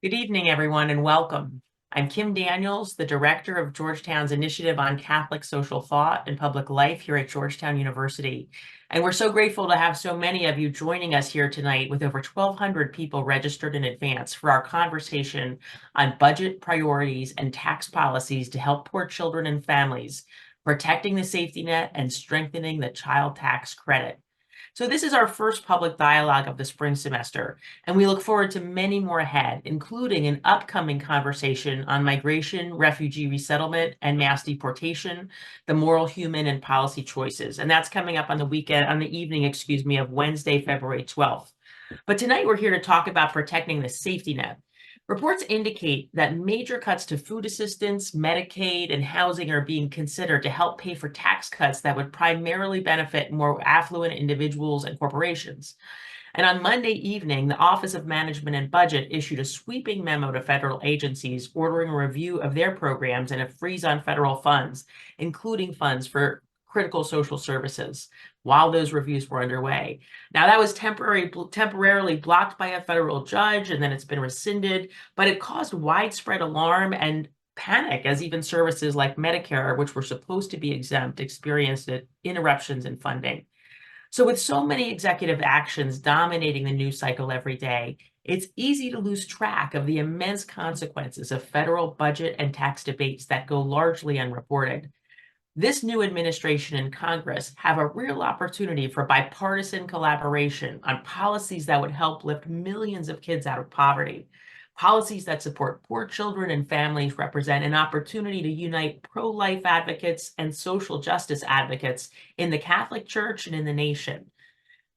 Good evening, everyone, and welcome. I'm Kim Daniels, the director of Georgetown's Initiative on Catholic Social Thought and Public Life here at Georgetown University. And we're so grateful to have so many of you joining us here tonight with over 1,200 people registered in advance for our conversation on budget priorities and tax policies to help poor children and families, protecting the safety net and strengthening the child tax credit. So this is our first public dialogue of the spring semester, and we look forward to many more ahead, including an upcoming conversation on migration, refugee resettlement, and mass deportation, the moral, human, and policy choices. And that's coming up on the evening, of Wednesday, February 12th. But tonight we're here to talk about protecting the safety net. Reports indicate that major cuts to food assistance, Medicaid, and housing are being considered to help pay for tax cuts that would primarily benefit more affluent individuals and corporations. And on Monday evening, the Office of Management and Budget issued a sweeping memo to federal agencies ordering a review of their programs and a freeze on federal funds, including funds for critical social services, while those reviews were underway. Now, that was temporarily blocked by a federal judge, and then it's been rescinded, but it caused widespread alarm and panic as even services like Medicare, which were supposed to be exempt, experienced interruptions in funding. So with so many executive actions dominating the news cycle every day, it's easy to lose track of the immense consequences of federal budget and tax debates that go largely unreported. This new administration and Congress have a real opportunity for bipartisan collaboration on policies that would help lift millions of kids out of poverty. Policies that support poor children and families represent an opportunity to unite pro-life advocates and social justice advocates in the Catholic Church and in the nation.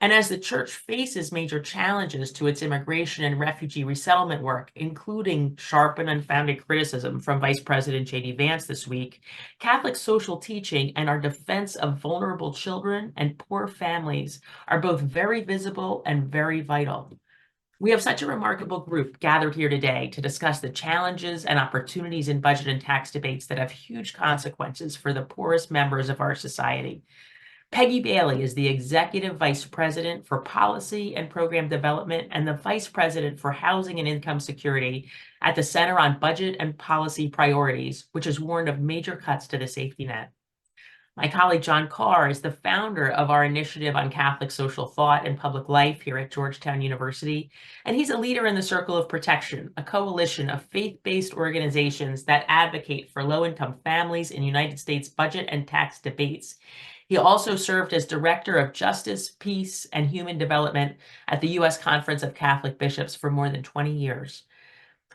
And as the church faces major challenges to its immigration and refugee resettlement work, including sharp and unfounded criticism from Vice President J.D. Vance this week, Catholic social teaching and our defense of vulnerable children and poor families are both very visible and very vital. We have such a remarkable group gathered here today to discuss the challenges and opportunities in budget and tax debates that have huge consequences for the poorest members of our society. Peggy Bailey is the Executive Vice President for Policy and Program Development and the Vice President for Housing and Income Security at the Center on Budget and Policy Priorities, which has warned of major cuts to the safety net. My colleague John Carr is the founder of our Initiative on Catholic Social Thought and Public Life here at Georgetown University, and he's a leader in the Circle of Protection, a coalition of faith-based organizations that advocate for low-income families in United States budget and tax debates. He also served as Director of Justice, Peace, and Human Development at the U.S. Conference of Catholic Bishops for more than 20 years.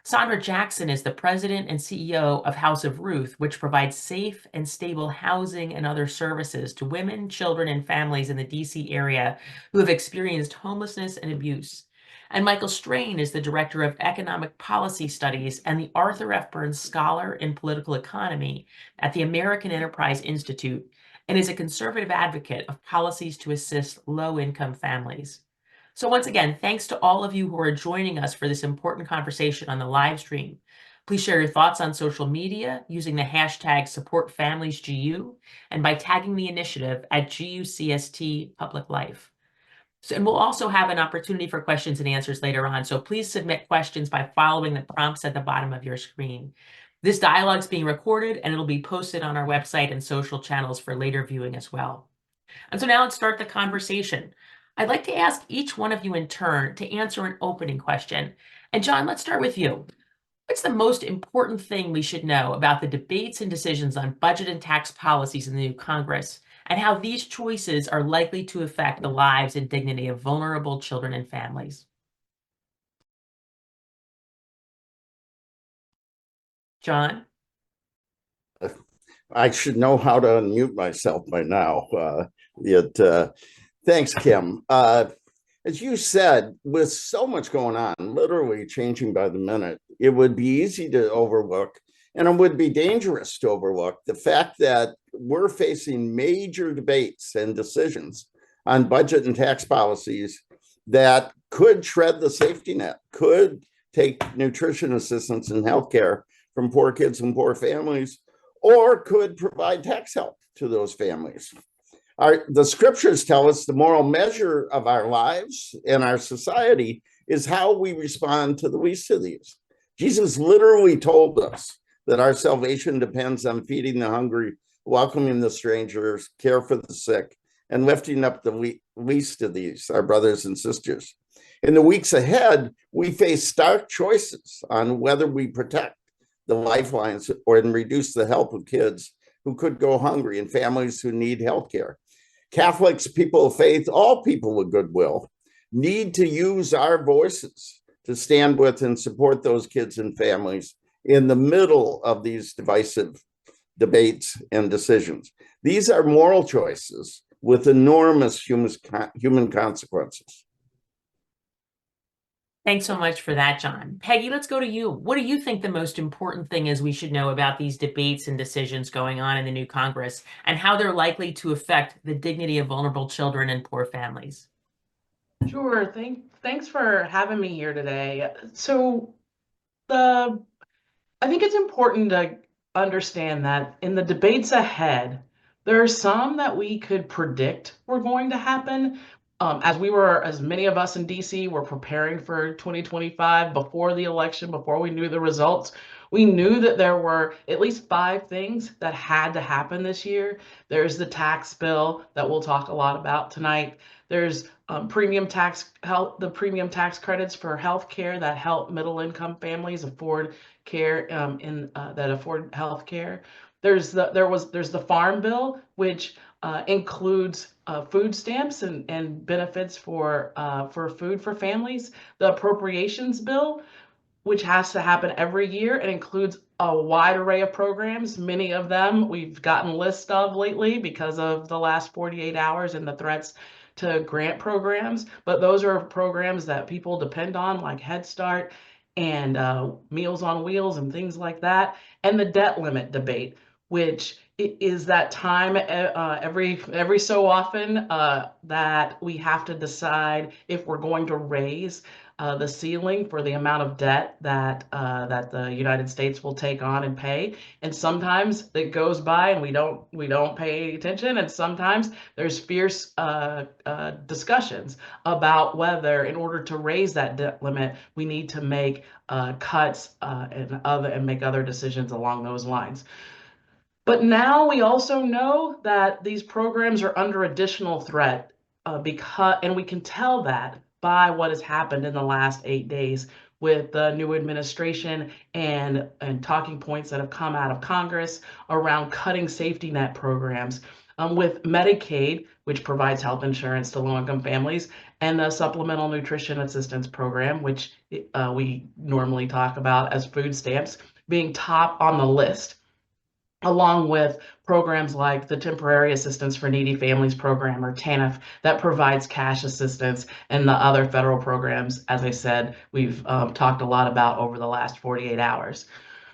Sandra Jackson is the President and CEO of House of Ruth, which provides safe and stable housing and other services to women, children, and families in the D.C. area who have experienced homelessness and abuse. And Michael Strain is the Director of Economic Policy Studies and the Arthur F. Burns Scholar in Political Economy at the American Enterprise Institute, and is a conservative advocate of policies to assist low-income families. So once again, thanks to all of you who are joining us for this important conversation on the live stream. Please share your thoughts on social media using the hashtag #SupportFamiliesGU and by tagging the initiative at GUCST Public Life. And we'll also have an opportunity for questions and answers later on, so please submit questions by following the prompts at the bottom of your screen. This dialogue is being recorded and it'll be posted on our website and social channels for later viewing as well. And so now let's start the conversation. I'd like to ask each one of you in turn to answer an opening question. And John, let's start with you. What's the most important thing we should know about the debates and decisions on budget and tax policies in the new Congress, and how these choices are likely to affect the lives and dignity of vulnerable children and families? John? I should know how to unmute myself by now. Thanks, Kim. As you said, with so much going on, literally changing by the minute, it would be easy to overlook, and it would be dangerous to overlook, the fact that we're facing major debates and decisions on budget and tax policies that could shred the safety net, could take nutrition assistance and healthcare from poor kids and poor families, or could provide tax help to those families. The scriptures tell us the moral measure of our lives and our society is how we respond to the least of these. Jesus literally told us that our salvation depends on feeding the hungry, welcoming the strangers, care for the sick, and lifting up the least of these, our brothers and sisters. In the weeks ahead, we face stark choices on whether we protect the lifelines or reduce the help of kids who could go hungry and families who need health care. Catholics, people of faith, all people with goodwill need to use our voices to stand with and support those kids and families in the middle of these divisive debates and decisions. These are moral choices with enormous human consequences. Thanks so much for that, John. Peggy, let's go to you. What do you think the most important thing is we should know about these debates and decisions going on in the new Congress and how they're likely to affect the dignity of vulnerable children and poor families? Sure. Thanks for having me here today. So the I think it's important to understand that in the debates ahead, there are some that we could predict were going to happen. As many of us in DC were preparing for 2025 before the election, before we knew the results, we knew that there were at least five things that had to happen this year. There's the tax bill that we'll talk a lot about tonight. There's the premium tax credits for health care that help middle income families afford care that afford health care. There's the farm bill, which includes food stamps and benefits for food for families. The appropriations bill, which has to happen every year and includes a wide array of programs. Many of them we've gotten lists of lately because of the last 48 hours and the threats to grant programs. But those are programs that people depend on, like Head Start and Meals on Wheels and things like that. And the debt limit debate, which is that time every so often that we have to decide if we're going to raise the ceiling for the amount of debt that the United States will take on and pay. And sometimes it goes by and we don't pay any attention. And sometimes there's fierce discussions about whether, in order to raise that debt limit, we need to make cuts and make other decisions along those lines. But now we also know that these programs are under additional threat and we can tell that by what has happened in the last 8 days with the new administration and talking points that have come out of Congress around cutting safety net programs. With Medicaid, which provides health insurance to low-income families, and the Supplemental Nutrition Assistance Program, which we normally talk about as food stamps, being top on the list, along with programs like the Temporary Assistance for Needy Families program, or TANF, that provides cash assistance, and the other federal programs, as I said, we've talked a lot about over the last 48 hours.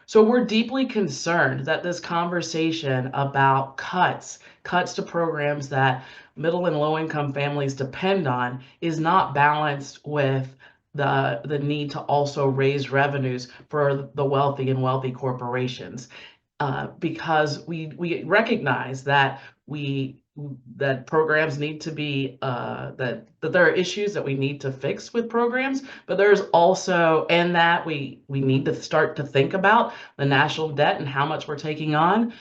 So we're deeply concerned that this conversation about cuts to programs that middle and low income families depend on is not balanced with the need to also raise revenues for the wealthy corporations. Because we recognize that programs need to be that there are issues that we need to fix with programs, but there's also, and that we need to start to think about the national debt and how much we're taking on,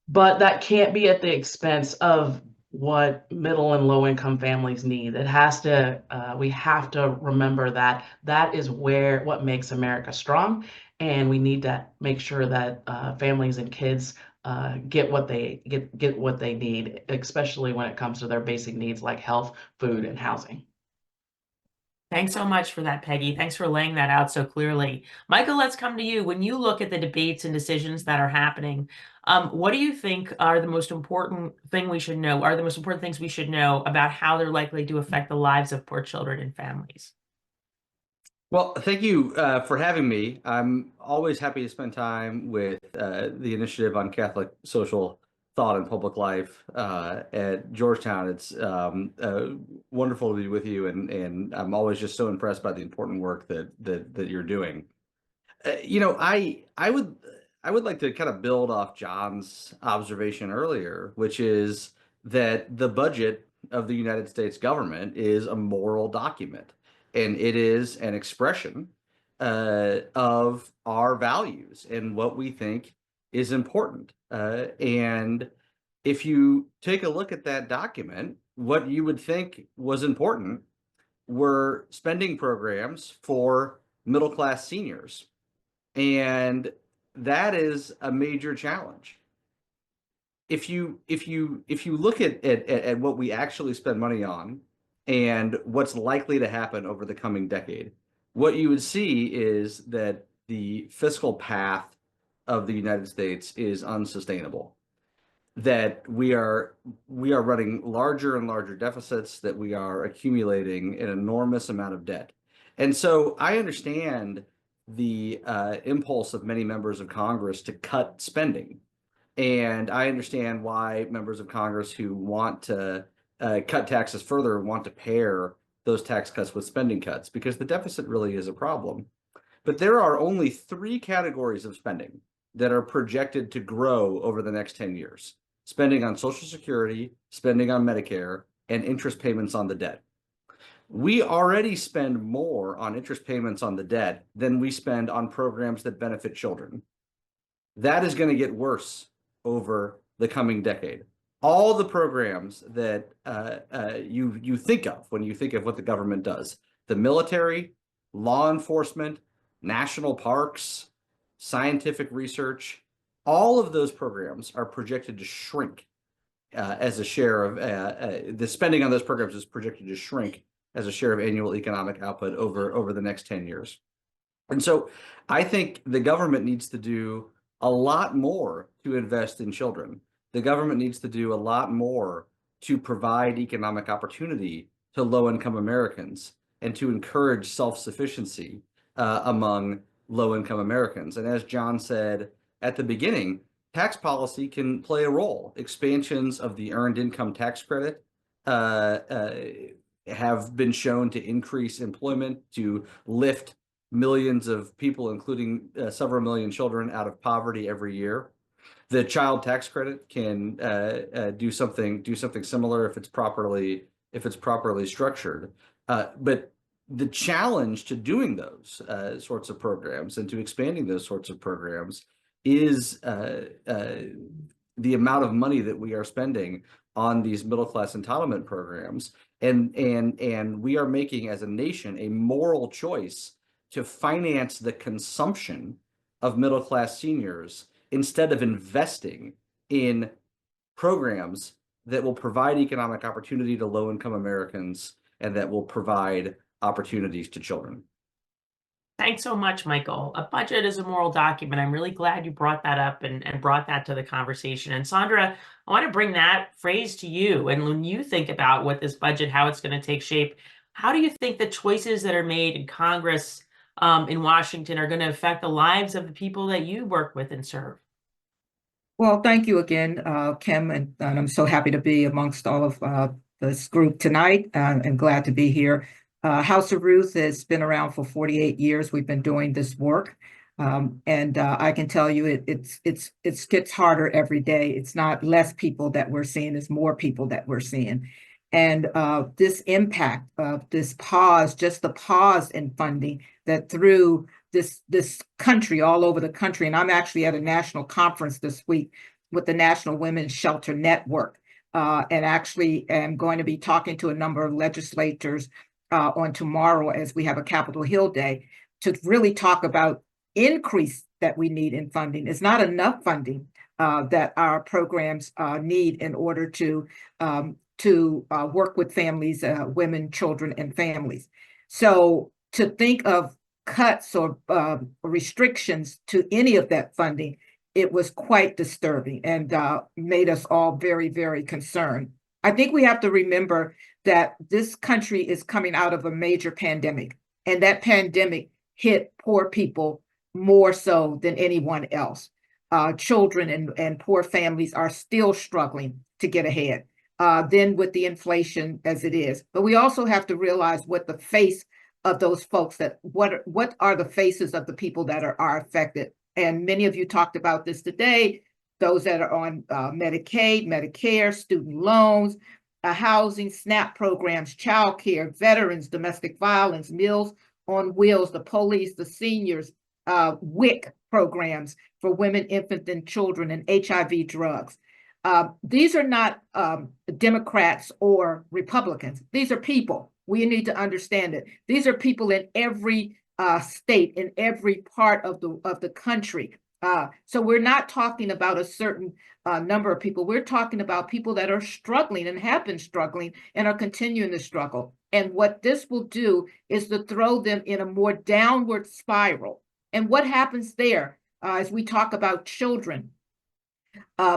but that can't be at the expense of what middle and low income families need. We have to remember that that is what makes America strong. And we need to make sure that families and kids get what they need, especially when it comes to their basic needs like health, food, and housing. Thanks so much for that, Peggy. Thanks for laying that out so clearly. Michael, let's come to you. When you look at the debates and decisions that are happening, what do you think are the most important things we should know about how they're likely to affect the lives of poor children and families? Well, thank you for having me. I'm always happy to spend time with the Initiative on Catholic Social Thought and Public Life at Georgetown. It's wonderful to be with you, and I'm always just so impressed by the important work that you're doing. I would like to kind of build off John's observation earlier, which is that the budget of the United States government is a moral document. And it is an expression of our values and what we think is important. And if you take a look at that document, what you would think was important were spending programs for middle-class seniors. And that is a major challenge. If you look at what we actually spend money on and what's likely to happen over the coming decade, what you would see is that the fiscal path of the United States is unsustainable. That we are running larger and larger deficits, that we are accumulating an enormous amount of debt. And so I understand the impulse of many members of Congress to cut spending. And I understand why members of Congress who want to cut taxes further want to pair those tax cuts with spending cuts, because the deficit really is a problem. But there are only 3 categories of spending that are projected to grow over the next 10 years. Spending on Social Security, spending on Medicare, and interest payments on the debt. We already spend more on interest payments on the debt than we spend on programs that benefit children. That is going to get worse over the coming decade. All the programs that you think of when you think of what the government does, the military, law enforcement, national parks, scientific research, all of those programs are projected to shrink as a share of the spending on those programs is projected to shrink as a share of annual economic output over the next 10 years. And so I think the government needs to do a lot more to invest in children. The government needs to do a lot more to provide economic opportunity to low-income Americans and to encourage self-sufficiency among low-income Americans. And as John said at the beginning, tax policy can play a role. Expansions of the earned income tax credit have been shown to increase employment, to lift millions of people, including several million children, out of poverty every year. The child tax credit can do something similar if it's properly structured. But the challenge to doing those sorts of programs and to expanding those sorts of programs is the amount of money that we are spending on these middle-class entitlement programs. And we are making, as a nation, a moral choice to finance the consumption of middle-class seniors instead of investing in programs that will provide economic opportunity to low-income Americans and that will provide opportunities to children. Thanks so much, Michael. A budget is a moral document. I'm really glad you brought that up and brought that to the conversation. And Sandra, I want to bring that phrase to you. And when you think about what this budget, how it's going to take shape, how do you think the choices that are made in Congress in Washington are going to affect the lives of the people that you work with and serve? Well, thank you again, Kim, and I'm so happy to be amongst all of this group tonight and glad to be here. House of Ruth has been around for 48 years. We've been doing this work, and I can tell you it gets harder every day. It's not less people that we're seeing, it's more people that we're seeing. And this impact of this pause, just the pause in funding that through this country, all over the country, and I'm actually at a national conference this week with the National Women's Shelter Network, and actually am going to be talking to a number of legislators on tomorrow as we have a Capitol Hill Day to really talk about increase that we need in funding. It's not enough funding that our programs need in order to work with families, women, children, and families. So to think of cuts or restrictions to any of that funding, it was quite disturbing and made us all very, very concerned. I think we have to remember that this country is coming out of a major pandemic, and that pandemic hit poor people more so than anyone else. Children and poor families are still struggling to get ahead, then with the inflation as it is. But we also have to realize what the face of those folks, that what are the faces of the people that are affected. And many of you talked about this today, those that are on Medicaid, Medicare, student loans, housing, SNAP programs, childcare, veterans, domestic violence, meals on Wheels, the police, the seniors, WIC programs for women, infants, and children, and HIV drugs. These are not Democrats or Republicans. These are people. We need to understand it. These are people in every state, in every part of the country. So we're not talking about a certain number of people. We're talking about people that are struggling and have been struggling and are continuing to struggle. And what this will do is to throw them in a more downward spiral. And what happens there as we talk about children?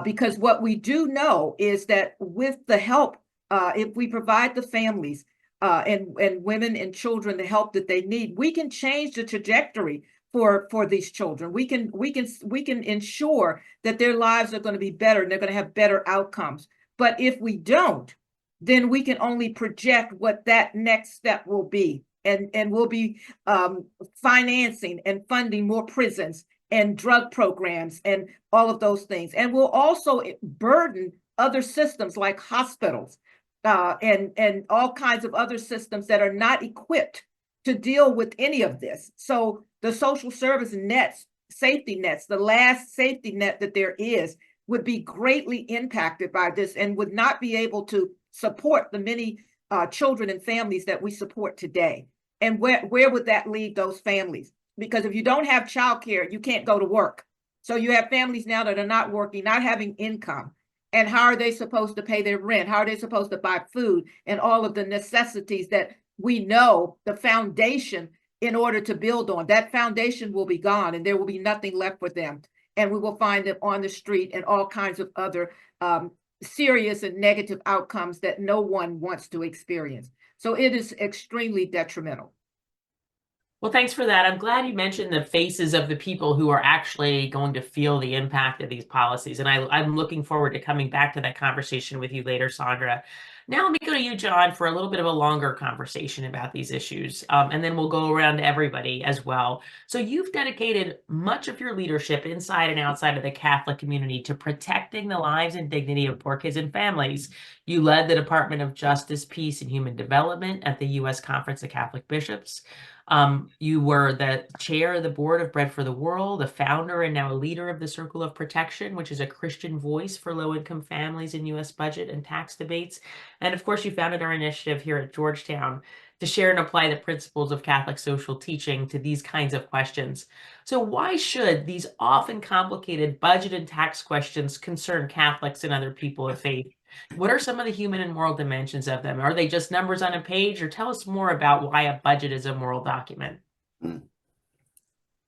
Because what we do know is that with the help, if we provide the families and women and children the help that they need, we can change the trajectory for these children. We can ensure that their lives are going to be better and they're going to have better outcomes. But if we don't, then we can only project what that next step will be. And we'll be financing and funding more prisons and drug programs and all of those things. And we'll also burden other systems like hospitals and all kinds of other systems that are not equipped to deal with any of this. So the social service nets, safety nets, the last safety net that there is, would be greatly impacted by this and would not be able to support the many children and families that we support today. And where would that leave those families? Because if you don't have childcare, you can't go to work. So you have families now that are not working, not having income. And how are they supposed to pay their rent? How are they supposed to buy food and all of the necessities that we know the foundation in order to build on? That foundation will be gone and there will be nothing left for them. And we will find them on the street and all kinds of other serious and negative outcomes that no one wants to experience. So it is extremely detrimental. Well, thanks for that. I'm glad you mentioned the faces of the people who are actually going to feel the impact of these policies. And I'm looking forward to coming back to that conversation with you later, Sandra. Now let me go to you, John, for a little bit of a longer conversation about these issues. And then we'll go around to everybody as well. So you've dedicated much of your leadership inside and outside of the Catholic community to protecting the lives and dignity of poor kids and families. You led the Department of Justice, Peace, and Human Development at the U.S. Conference of Catholic Bishops. You were the chair of the board of Bread for the World, a founder and now a leader of the Circle of Protection, which is a Christian voice for low-income families in U.S. budget and tax debates. And of course, you founded our initiative here at Georgetown to share and apply the principles of Catholic social teaching to these kinds of questions. So why should these often complicated budget and tax questions concern Catholics and other people of faith? What are some of the human and moral dimensions of them? Are they just numbers on a page? Or tell us more about why a budget is a moral document.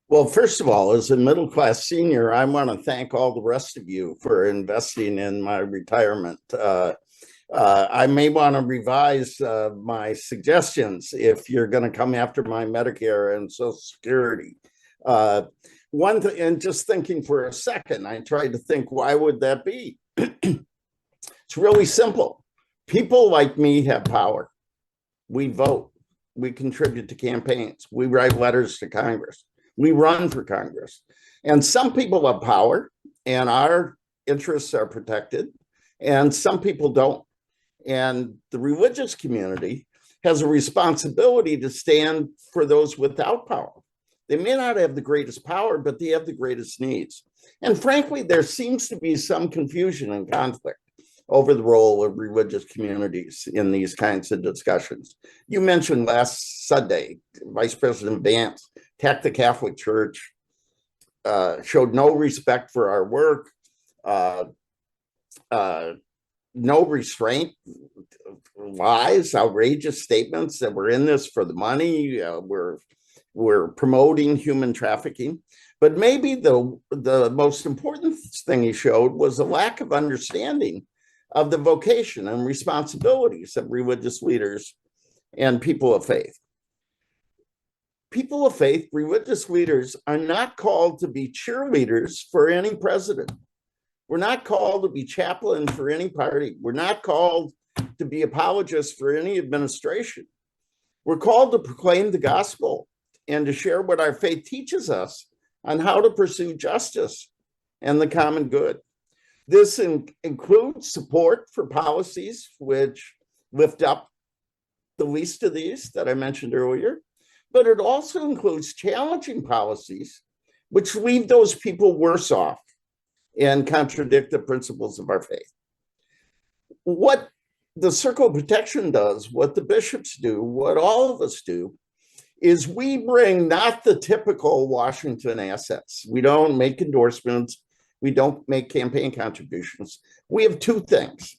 Well, first of all, as a middle-class senior, I want to thank all the rest of you for investing in my retirement. I may want to revise my suggestions if you're going to come after my Medicare and Social Security. One thing, and just thinking for a second, I tried to think, why would that be? It's really simple. People like me have power. We vote. We contribute to campaigns. We write letters to Congress. We run for Congress. And some people have power and our interests are protected, and some people don't. And the religious community has a responsibility to stand for those without power. They may not have the greatest power, but they have the greatest needs. And frankly, there seems to be some confusion and conflict over the role of religious communities in these kinds of discussions. You mentioned last Sunday, Vice President Vance attacked the Catholic Church, showed no respect for our work, no restraint, lies, outrageous statements that we're in this for the money, we're promoting human trafficking. But maybe the most important thing he showed was a lack of understanding of the vocation and responsibilities of religious leaders and people of faith. People of faith, religious leaders, are not called to be cheerleaders for any president. We're not called to be chaplain for any party. We're not called to be apologists for any administration. We're called to proclaim the gospel and to share what our faith teaches us on how to pursue justice and the common good. This includes support for policies which lift up the least of these that I mentioned earlier, but it also includes challenging policies which leave those people worse off and contradict the principles of our faith. What the Circle of Protection does, what the bishops do, what all of us do, is we bring not the typical Washington assets. We don't make endorsements. We don't make campaign contributions. We have two things.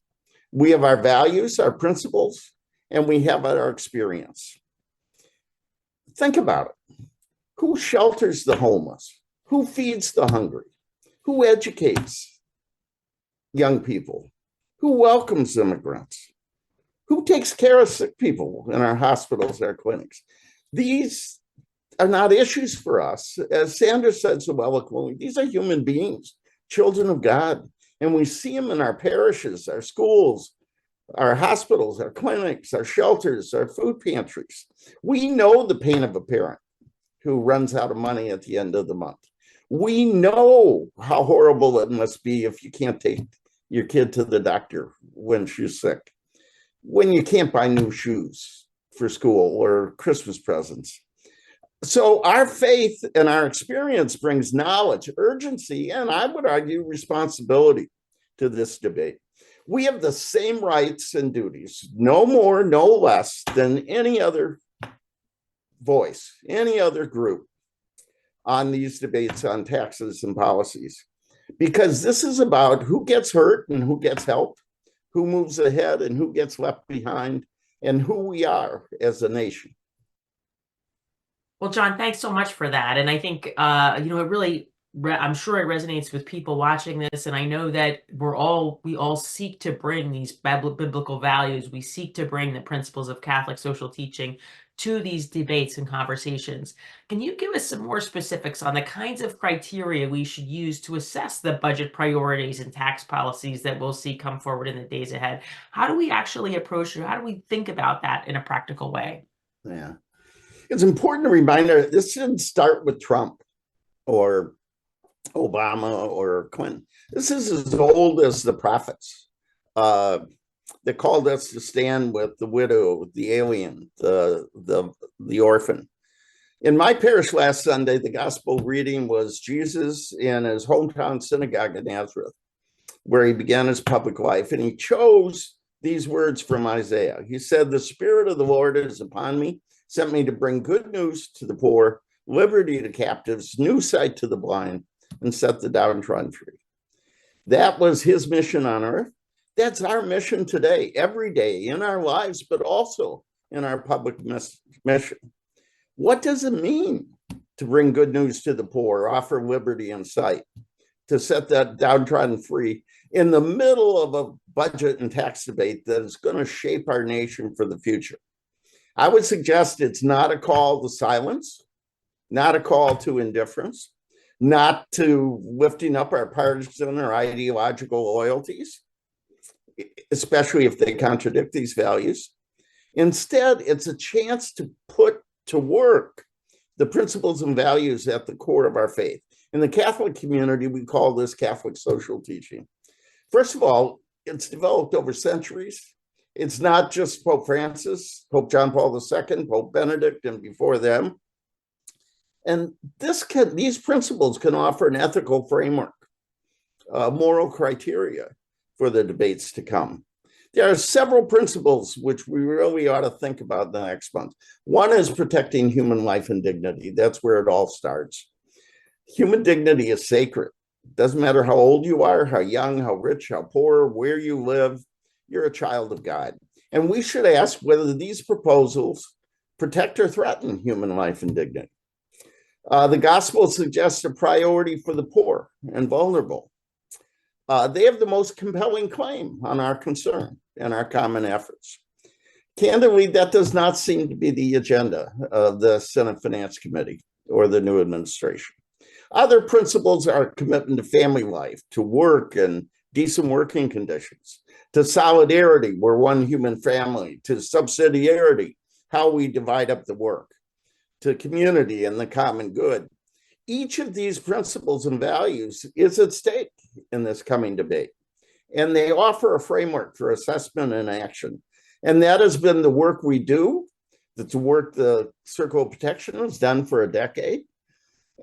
We have our values, our principles, and we have our experience. Think about it. Who shelters the homeless? Who feeds the hungry? Who educates young people? Who welcomes immigrants? Who takes care of sick people in our hospitals, our clinics? These are not issues for us. As Sandra said so eloquently, these are human beings, children of God. And we see them in our parishes, our schools, our hospitals, our clinics, our shelters, our food pantries. We know the pain of a parent who runs out of money at the end of the month. We know how horrible it must be if you can't take your kid to the doctor when she's sick, when you can't buy new shoes for school or Christmas presents. So our faith and our experience brings knowledge, urgency, and I would argue responsibility to this debate. We have the same rights and duties, no more, no less than any other voice, any other group on these debates on taxes and policies, because this is about who gets hurt and who gets help, who moves ahead and who gets left behind, and who we are as a nation. Well, John, thanks so much for that. And I think, it really, I'm sure it resonates with people watching this. And I know that we all seek to bring these biblical values. We seek to bring the principles of Catholic social teaching to these debates and conversations. Can you give us some more specifics on the kinds of criteria we should use to assess the budget priorities and tax policies that we'll see come forward in the days ahead? How do we actually approach it? How do we think about that in a practical way? Yeah. It's important to remind her this didn't start with Trump or Obama or Clinton. This is as old as the prophets. They called us to stand with the widow, the alien, the orphan. In my parish last Sunday, the gospel reading was Jesus in his hometown synagogue in Nazareth, where he began his public life. And he chose these words from Isaiah. He said, "The Spirit of the Lord is upon me, sent me to bring good news to the poor, liberty to captives, new sight to the blind, and set the downtrodden free." That was his mission on earth. That's our mission today, every day in our lives, but also in our public mission. What does it mean to bring good news to the poor, offer liberty and sight, to set that downtrodden free in the middle of a budget and tax debate that is going to shape our nation for the future? I would suggest it's not a call to silence, not a call to indifference, not to lifting up our partisan or ideological loyalties, especially if they contradict these values. Instead, it's a chance to put to work the principles and values at the core of our faith. In the Catholic community, we call this Catholic social teaching. First of all, it's developed over centuries. It's not just Pope Francis, Pope John Paul II, Pope Benedict, and before them. And these principles can offer an ethical framework, moral criteria for the debates to come. There are several principles which we really ought to think about the next month. One is protecting human life and dignity. That's where it all starts. Human dignity is sacred. Doesn't matter how old you are, how young, how rich, how poor, where you live, you're a child of God. And we should ask whether these proposals protect or threaten human life and dignity. The gospel suggests a priority for the poor and vulnerable. They have the most compelling claim on our concern and our common efforts. Candidly, that does not seem to be the agenda of the Senate Finance Committee or the new administration. Other principles are commitment to family life, to work and decent working conditions, to solidarity, we're one human family, to subsidiarity, how we divide up the work, to community and the common good. Each of these principles and values is at stake in this coming debate, and they offer a framework for assessment and action. And that has been the work we do That's the work the Circle of Protection has done for a decade.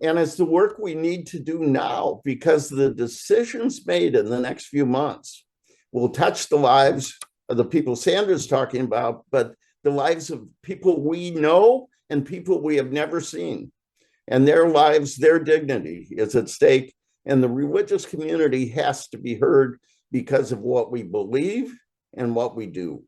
And it's the work we need to do now, because the decisions made in the next few months will touch the lives of the people Sandra's talking about, but the lives of people we know and people we have never seen. And their lives, their dignity is at stake. And the religious community has to be heard because of what we believe and what we do.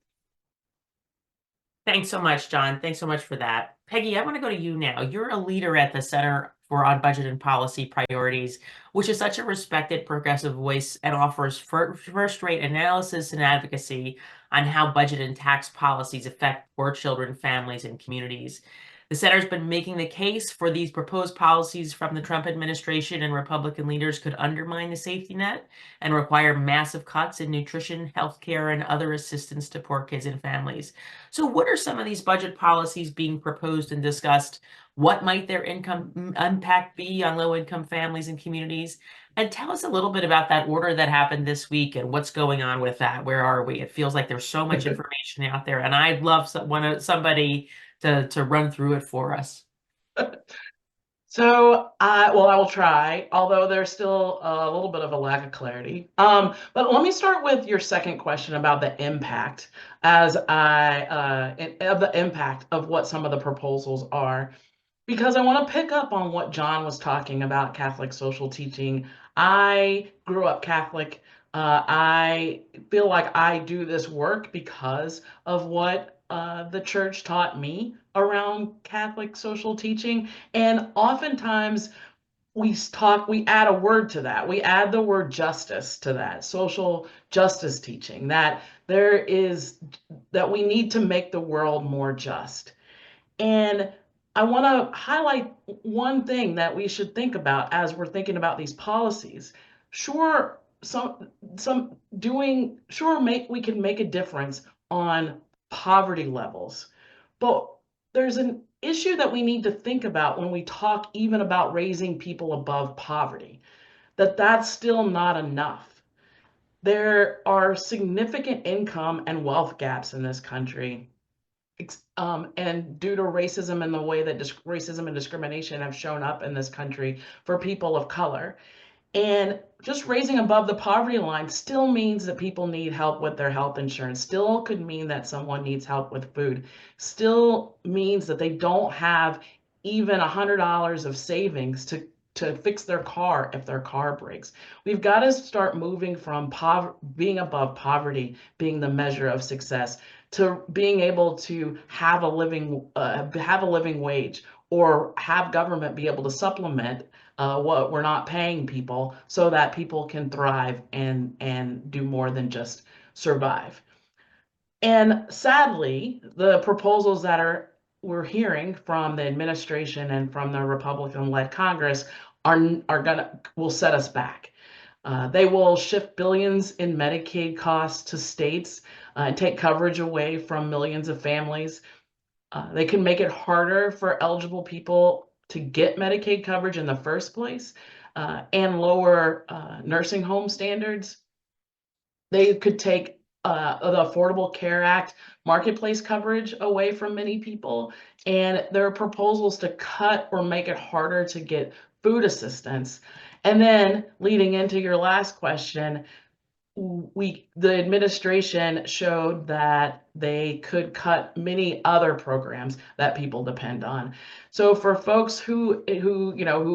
Thanks so much, John. Thanks so much for that. Peggy, I want to go to you now. You're a leader at the Center for on Budget and Policy Priorities, which is such a respected progressive voice and offers first-rate analysis and advocacy on how budget and tax policies affect poor children, families, and communities. The center's been making the case for these proposed policies from the Trump administration and Republican leaders could undermine the safety net and require massive cuts in nutrition, healthcare, and other assistance to poor kids and families. So what are some of these budget policies being proposed and discussed? What might their income impact be on low-income families and communities? And tell us a little bit about that order that happened this week and what's going on with that. Where are we? It feels like there's so much information out there, and I'd love somebody to run through it for us. So, I will try, although there's still a little bit of a lack of clarity. But let me start with your second question about the impact, of the impact of what some of the proposals are, because I want to pick up on what John was talking about, Catholic social teaching. I grew up Catholic. I feel like I do this work because of what the church taught me around Catholic social teaching. And oftentimes we add a word to that. We add the word justice to that, social justice teaching, that we need to make the world more just. And I want to highlight one thing that we should think about as we're thinking about these policies. Sure, we can make a difference on poverty levels, but there's an issue that we need to think about when we talk even about raising people above poverty, that's still not enough. There are significant income and wealth gaps in this country. And due to racism and the way that racism and discrimination have shown up in this country for people of color. And just raising above the poverty line still means that people need help with their health insurance, still could mean that someone needs help with food, still means that they don't have even $100 of savings to fix their car if their car breaks. We've got to start moving from being above poverty being the measure of success to being able to have a living wage, or have government be able to supplement what we're not paying people, so that people can thrive and do more than just survive. And sadly, the proposals that we're hearing from the administration and from the Republican-led Congress will set us back. They will shift billions in Medicaid costs to states and take coverage away from millions of families. They can make it harder for eligible people to get Medicaid coverage in the first place, and lower nursing home standards. They could take the Affordable Care Act marketplace coverage away from many people. And there are proposals to cut or make it harder to get food assistance. And then leading into your last question, the administration showed that they could cut many other programs that people depend on. So for folks who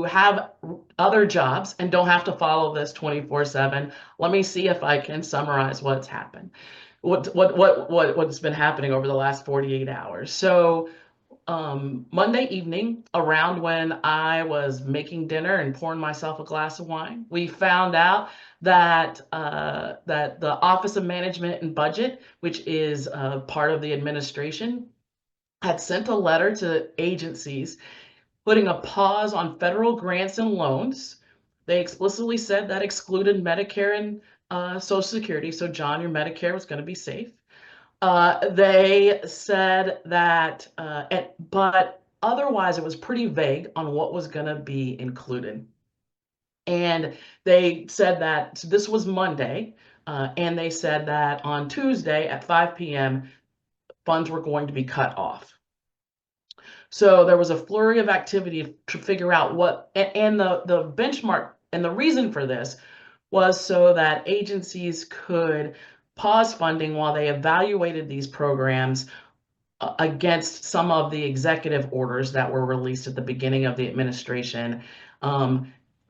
have other jobs and don't have to follow this 24/7, let me see if I can summarize what's happened. What's been happening over the last 48 hours. So Monday evening, around when I was making dinner and pouring myself a glass of wine, we found out that the Office of Management and Budget, which is part of the administration, had sent a letter to agencies putting a pause on federal grants and loans. They explicitly said that excluded Medicare and Social Security. So John, your Medicare was going to be safe. They said that, but otherwise it was pretty vague on what was going to be included. And they said that this was Monday, and they said that on Tuesday at 5 p.m., funds were going to be cut off. So there was a flurry of activity to figure out what, and the benchmark and the reason for this was so that agencies could pause funding while they evaluated these programs against some of the executive orders that were released at the beginning of the administration,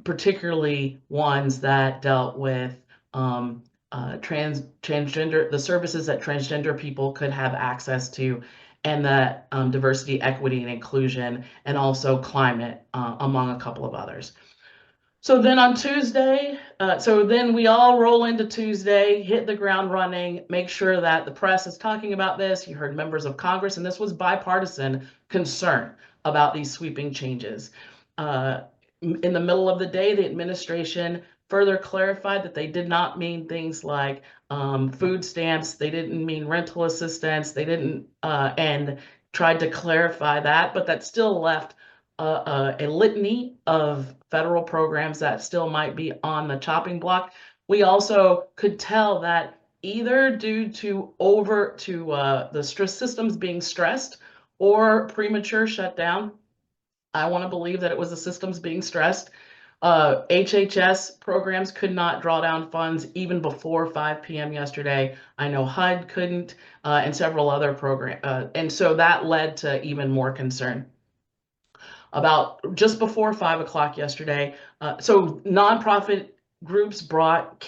particularly ones that dealt with transgender, the services that transgender people could have access to, and that diversity, equity, and inclusion, and also climate, among a couple of others. So then on Tuesday, so then we all roll into Tuesday, hit the ground running, make sure that the press is talking about this. You heard members of Congress, and this was bipartisan concern about these sweeping changes. In the middle of the day, the administration further clarified that they did not mean things like food stamps, they didn't mean rental assistance, they didn't, and tried to clarify that, but that still left a litany of federal programs that still might be on the chopping block. We also could tell that either due to the stress systems being stressed or premature shutdown. I want to believe that it was the systems being stressed. HHS programs could not draw down funds even before 5 p.m. yesterday. I know HUD couldn't, and several other programs. And so that led to even more concern. About just before 5 o'clock yesterday, so nonprofit groups brought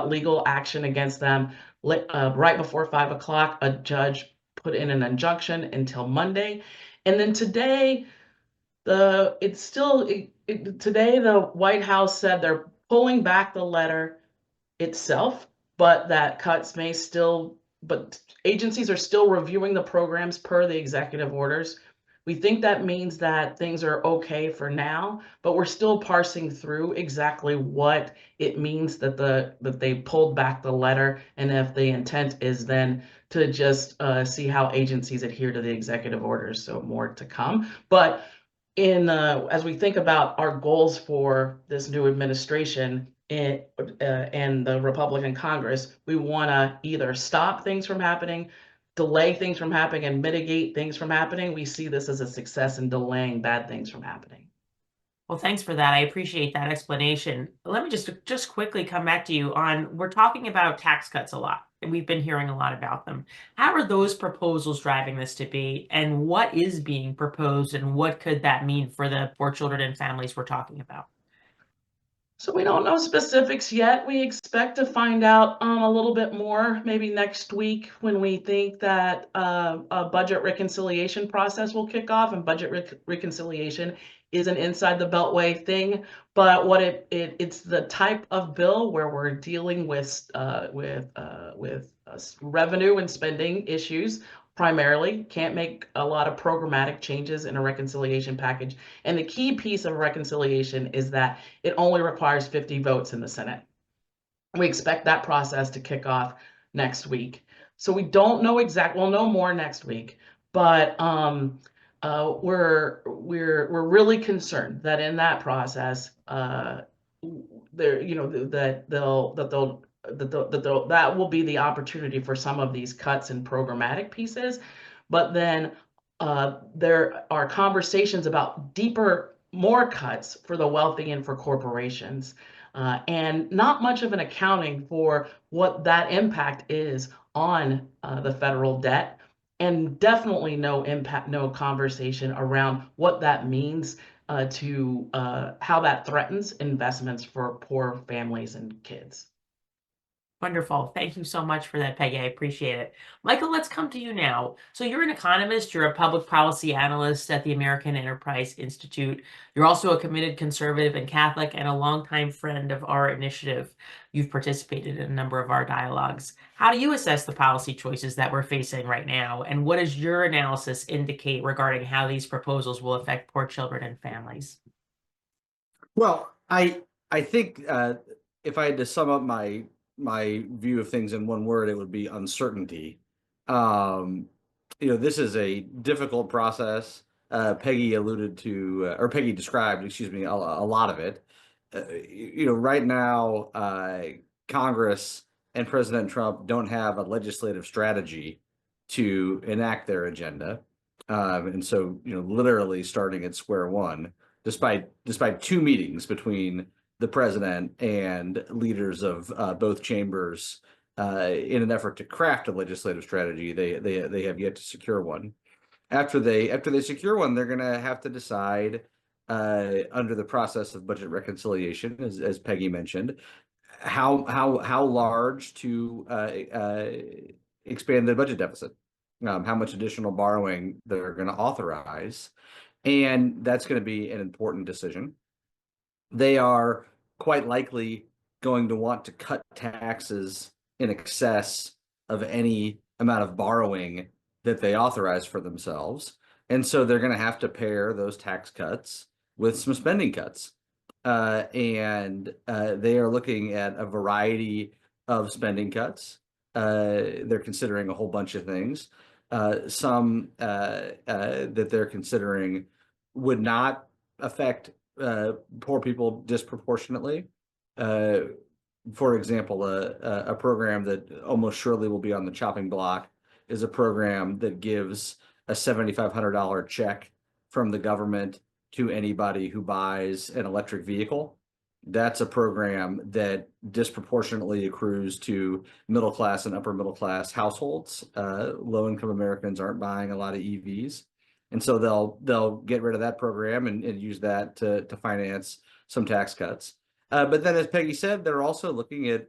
legal action against them. Right before 5 o'clock, a judge put in an injunction until Monday, and then today, today the White House said they're pulling back the letter itself, but that cuts may still, but agencies are still reviewing the programs per the executive orders. We think that means that things are okay for now, but we're still parsing through exactly what it means that they pulled back the letter, and if the intent is then to just see how agencies adhere to the executive orders. So more to come. But as we think about our goals for this new administration and the Republican Congress, we want to either stop things from happening, delay things from happening, and mitigate things from happening. We see this as a success in delaying bad things from happening. Well, thanks for that. I appreciate that explanation. Let me just quickly come back to you on, we're talking about tax cuts a lot, and we've been hearing a lot about them. How are those proposals driving this debate, and what is being proposed, and what could that mean for the poor children and families we're talking about? So we don't know specifics yet. We expect to find out a little bit more maybe next week when we think that a budget reconciliation process will kick off, and budget reconciliation is an inside the beltway thing. But what it's the type of bill where we're dealing with revenue and spending issues. Primarily, can't make a lot of programmatic changes in a reconciliation package. And the key piece of reconciliation is that it only requires 50 votes in the Senate. We expect that process to kick off next week. So we don't know we'll know more next week, but we're really concerned that in that process, that will be the opportunity for some of these cuts and programmatic pieces. But then there are conversations about more cuts for the wealthy and for corporations, and not much of an accounting for what that impact is on the federal debt, and definitely no conversation around what that means to how that threatens investments for poor families and kids. Wonderful. Thank you so much for that, Peggy. I appreciate it. Michael, let's come to you now. So you're an economist, you're a public policy analyst at the American Enterprise Institute. You're also a committed conservative and Catholic and a longtime friend of our initiative. You've participated in a number of our dialogues. How do you assess the policy choices that we're facing right now? And what does your analysis indicate regarding how these proposals will affect poor children and families? Well, I think if I had to sum up my view of things in one word, it would be uncertainty. This is a difficult process. Peggy alluded to, or Peggy described, excuse me, a lot of it. Right now, Congress and President Trump don't have a legislative strategy to enact their agenda. And so, literally starting at square one, despite 2 meetings between the president and leaders of both chambers in an effort to craft a legislative strategy, they have yet to secure one. After they secure one, they're going to have to decide under the process of budget reconciliation, as Peggy mentioned, how large to expand the budget deficit, how much additional borrowing they're going to authorize, and that's going to be an important decision. They are quite likely going to want to cut taxes in excess of any amount of borrowing that they authorize for themselves. And so they're going to have to pair those tax cuts with some spending cuts. And they are looking at a variety of spending cuts. They're considering a whole bunch of things. Some that they're considering would not affect poor people disproportionately. For example, a program that almost surely will be on the chopping block is a program that gives a $7,500 check from the government to anybody who buys an electric vehicle. That's a program that disproportionately accrues to middle class and upper middle class households. Low income Americans aren't buying a lot of EVs. And so they'll get rid of that program and use that to finance some tax cuts. But then, as Peggy said, they're also looking at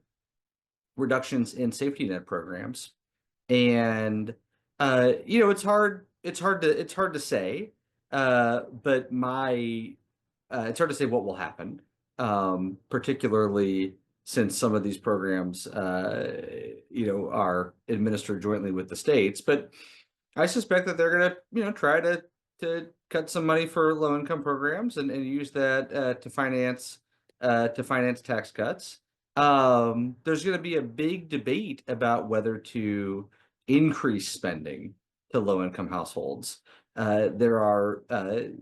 reductions in safety net programs. And it's hard to say, but it's hard to say what will happen, particularly since some of these programs are administered jointly with the states. But I suspect that they're going to try to cut some money for low income programs and use that to finance tax cuts. There's going to be a big debate about whether to increase spending to low income households. There are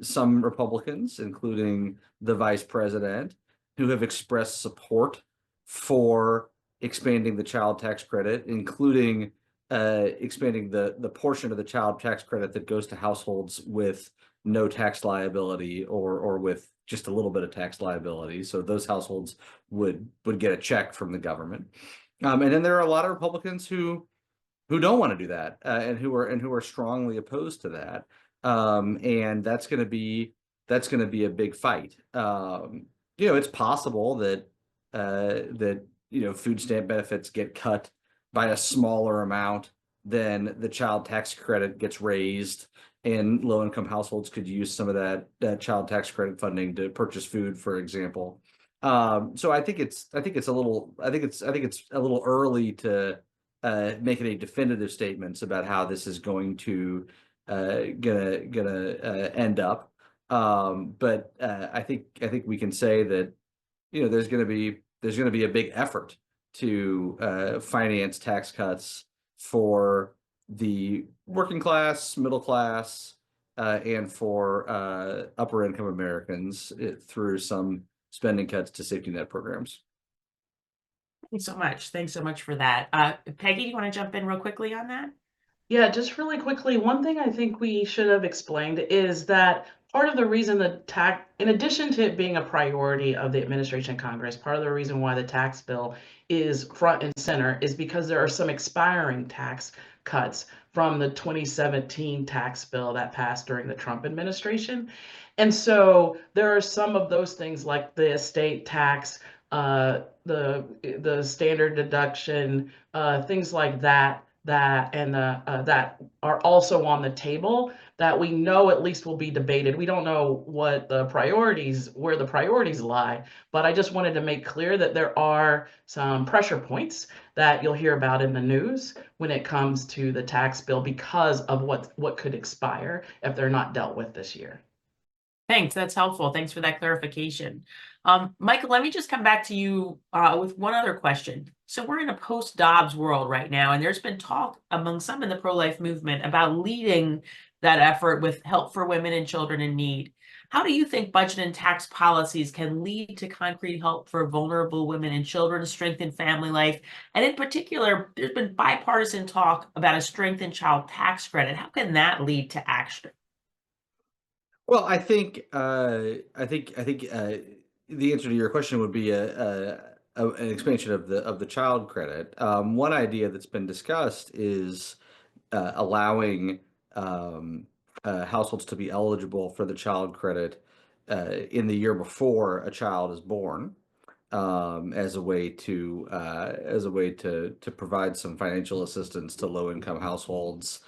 some Republicans, including the vice president, who have expressed support for expanding the child tax credit, including expanding the portion of the child tax credit that goes to households with no tax liability or with just a little bit of tax liability. So those households would get a check from the government. And then there are a lot of Republicans who don't want to do that and who are strongly opposed to that. And that's going to be a big fight. It's possible that food stamp benefits get cut by a smaller amount than the child tax credit gets raised, and low income households could use some of that child tax credit funding to purchase food, for example. So I think it's a little early to make any definitive statements about how this is going to end up. But I think we can say that there's going to be a big effort to finance tax cuts for the working class, middle class, and for upper income Americans through some spending cuts to safety net programs. Thanks so much. Thanks so much for that. Peggy, do you want to jump in real quickly on that? Yeah, just really quickly, one thing I think we should have explained is that part of the reason the tax, in addition to it being a priority of the administration and Congress, part of the reason why the tax bill is front and center is because there are some expiring tax cuts from the 2017 tax bill that passed during the Trump administration. And so there are some of those things like the estate tax, the standard deduction, things like that that are also on the table that we know at least will be debated. We don't know where the priorities lie, but I just wanted to make clear that there are some pressure points that you'll hear about in the news when it comes to the tax bill because of what could expire if they're not dealt with this year. Thanks. That's helpful. Thanks for that clarification. Michael, let me just come back to you with one other question. So we're in a post-Dobbs world right now, and there's been talk among some in the pro-life movement about leading that effort with help for women and children in need. How do you think budget and tax policies can lead to concrete help for vulnerable women and children, strengthen family life? And in particular, there's been bipartisan talk about a strengthened child tax credit. How can that lead to action? Well, I think the answer to your question would be an expansion of the child credit. One idea that's been discussed is allowing households to be eligible for the child credit in the year before a child is born, as a way to provide some financial assistance to low income households.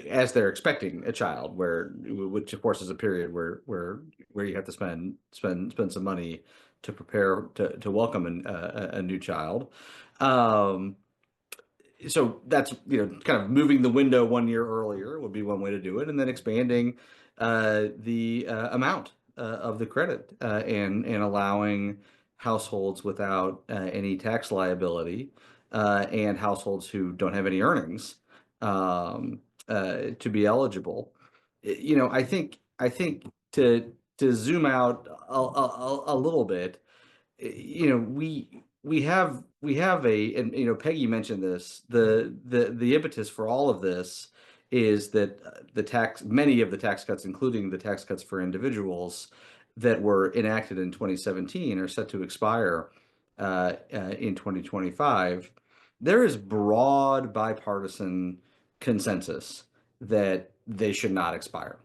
As they're expecting a child, which of course is a period where you have to spend some money to prepare to welcome a new child. So that's, kind of moving the window 1 year earlier would be one way to do it, and then expanding the amount of the credit, and allowing households without any tax liability, and households who don't have any earnings, to be eligible. I think to zoom out a little bit, we have and Peggy mentioned this, the impetus for all of this is that many of the tax cuts, including the tax cuts for individuals that were enacted in 2017, are set to expire in 2025. There is broad bipartisan consensus that they should not expire.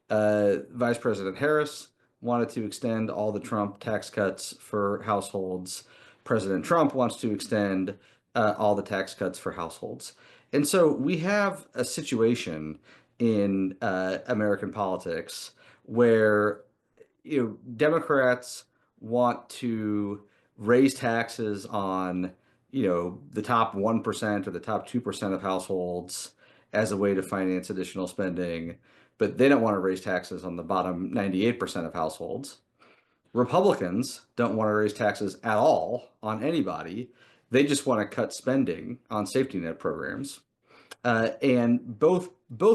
Vice President Harris wanted to extend all the Trump tax cuts for households. President Trump wants to extend all the tax cuts for households. And so we have a situation in American politics where Democrats want to raise taxes on the top 1% or the top 2% of households as a way to finance additional spending, but they don't want to raise taxes on the bottom 98% of households. Republicans don't want to raise taxes at all on anybody. They just want to cut spending on safety net programs. And both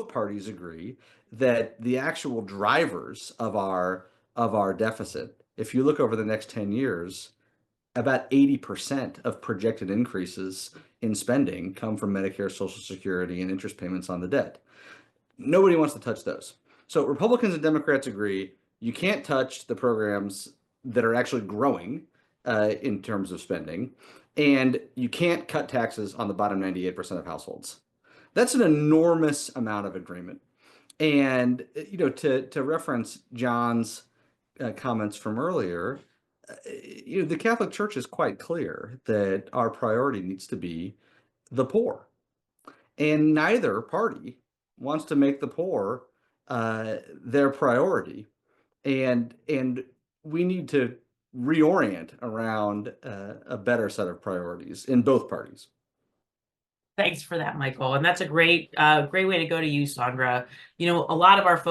parties agree that the actual drivers of our deficit, if you look over the next 10 years, about 80% of projected increases in spending come from Medicare, Social Security, and interest payments on the debt. Nobody wants to touch those. So Republicans and Democrats agree you can't touch the programs that are actually growing in terms of spending, and you can't cut taxes on the bottom 98% of households. That's an enormous amount of agreement. And to reference John's comments from earlier, the Catholic Church is quite clear that our priority needs to be the poor, and neither party wants to make the poor their priority, and we need to reorient around a better set of priorities in both parties. Thanks for that, Michael. And that's a great way to go to you, Sandra. A lot of our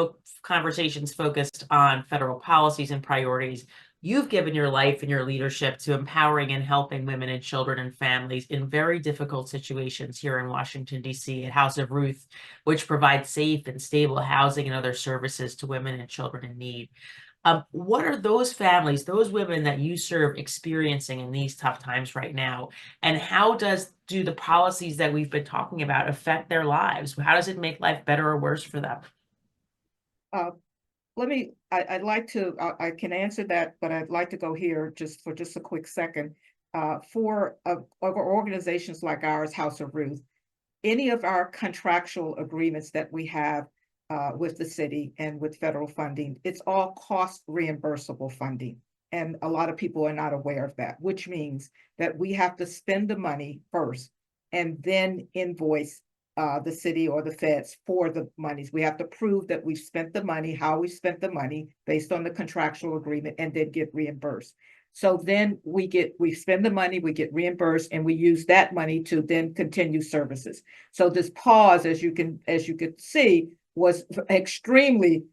conversations focused on federal policies and priorities. You've given your life and your leadership to empowering and helping women and children and families in very difficult situations here in Washington, D.C. at House of Ruth, which provides safe and stable housing and other services to women and children in need. What are those families, those women that you serve, experiencing in these tough times right now? And how do the policies that we've been talking about affect their lives? How does it make life better or worse for them? I'd like to, I can answer that, but I'd like to go here just for a quick second. For organizations like ours, House of Ruth, any of our contractual agreements that we have with the city and with federal funding, it's all cost reimbursable funding. And a lot of people are not aware of that, which means that we have to spend the money first and then invoice the city or the feds for the monies. We have to prove that we've spent the money, how we spent the money based on the contractual agreement, and then get reimbursed. So then we spend the money, we get reimbursed, and we use that money to then continue services. So this pause, as you could see, was extremely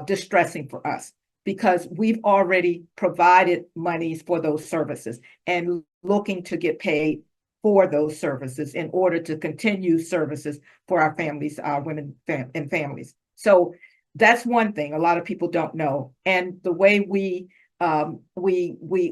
distressing for us, because we've already provided monies for those services and looking to get paid for those services in order to continue services for our families, our women and families. So That's one thing a lot of people don't know. And the way we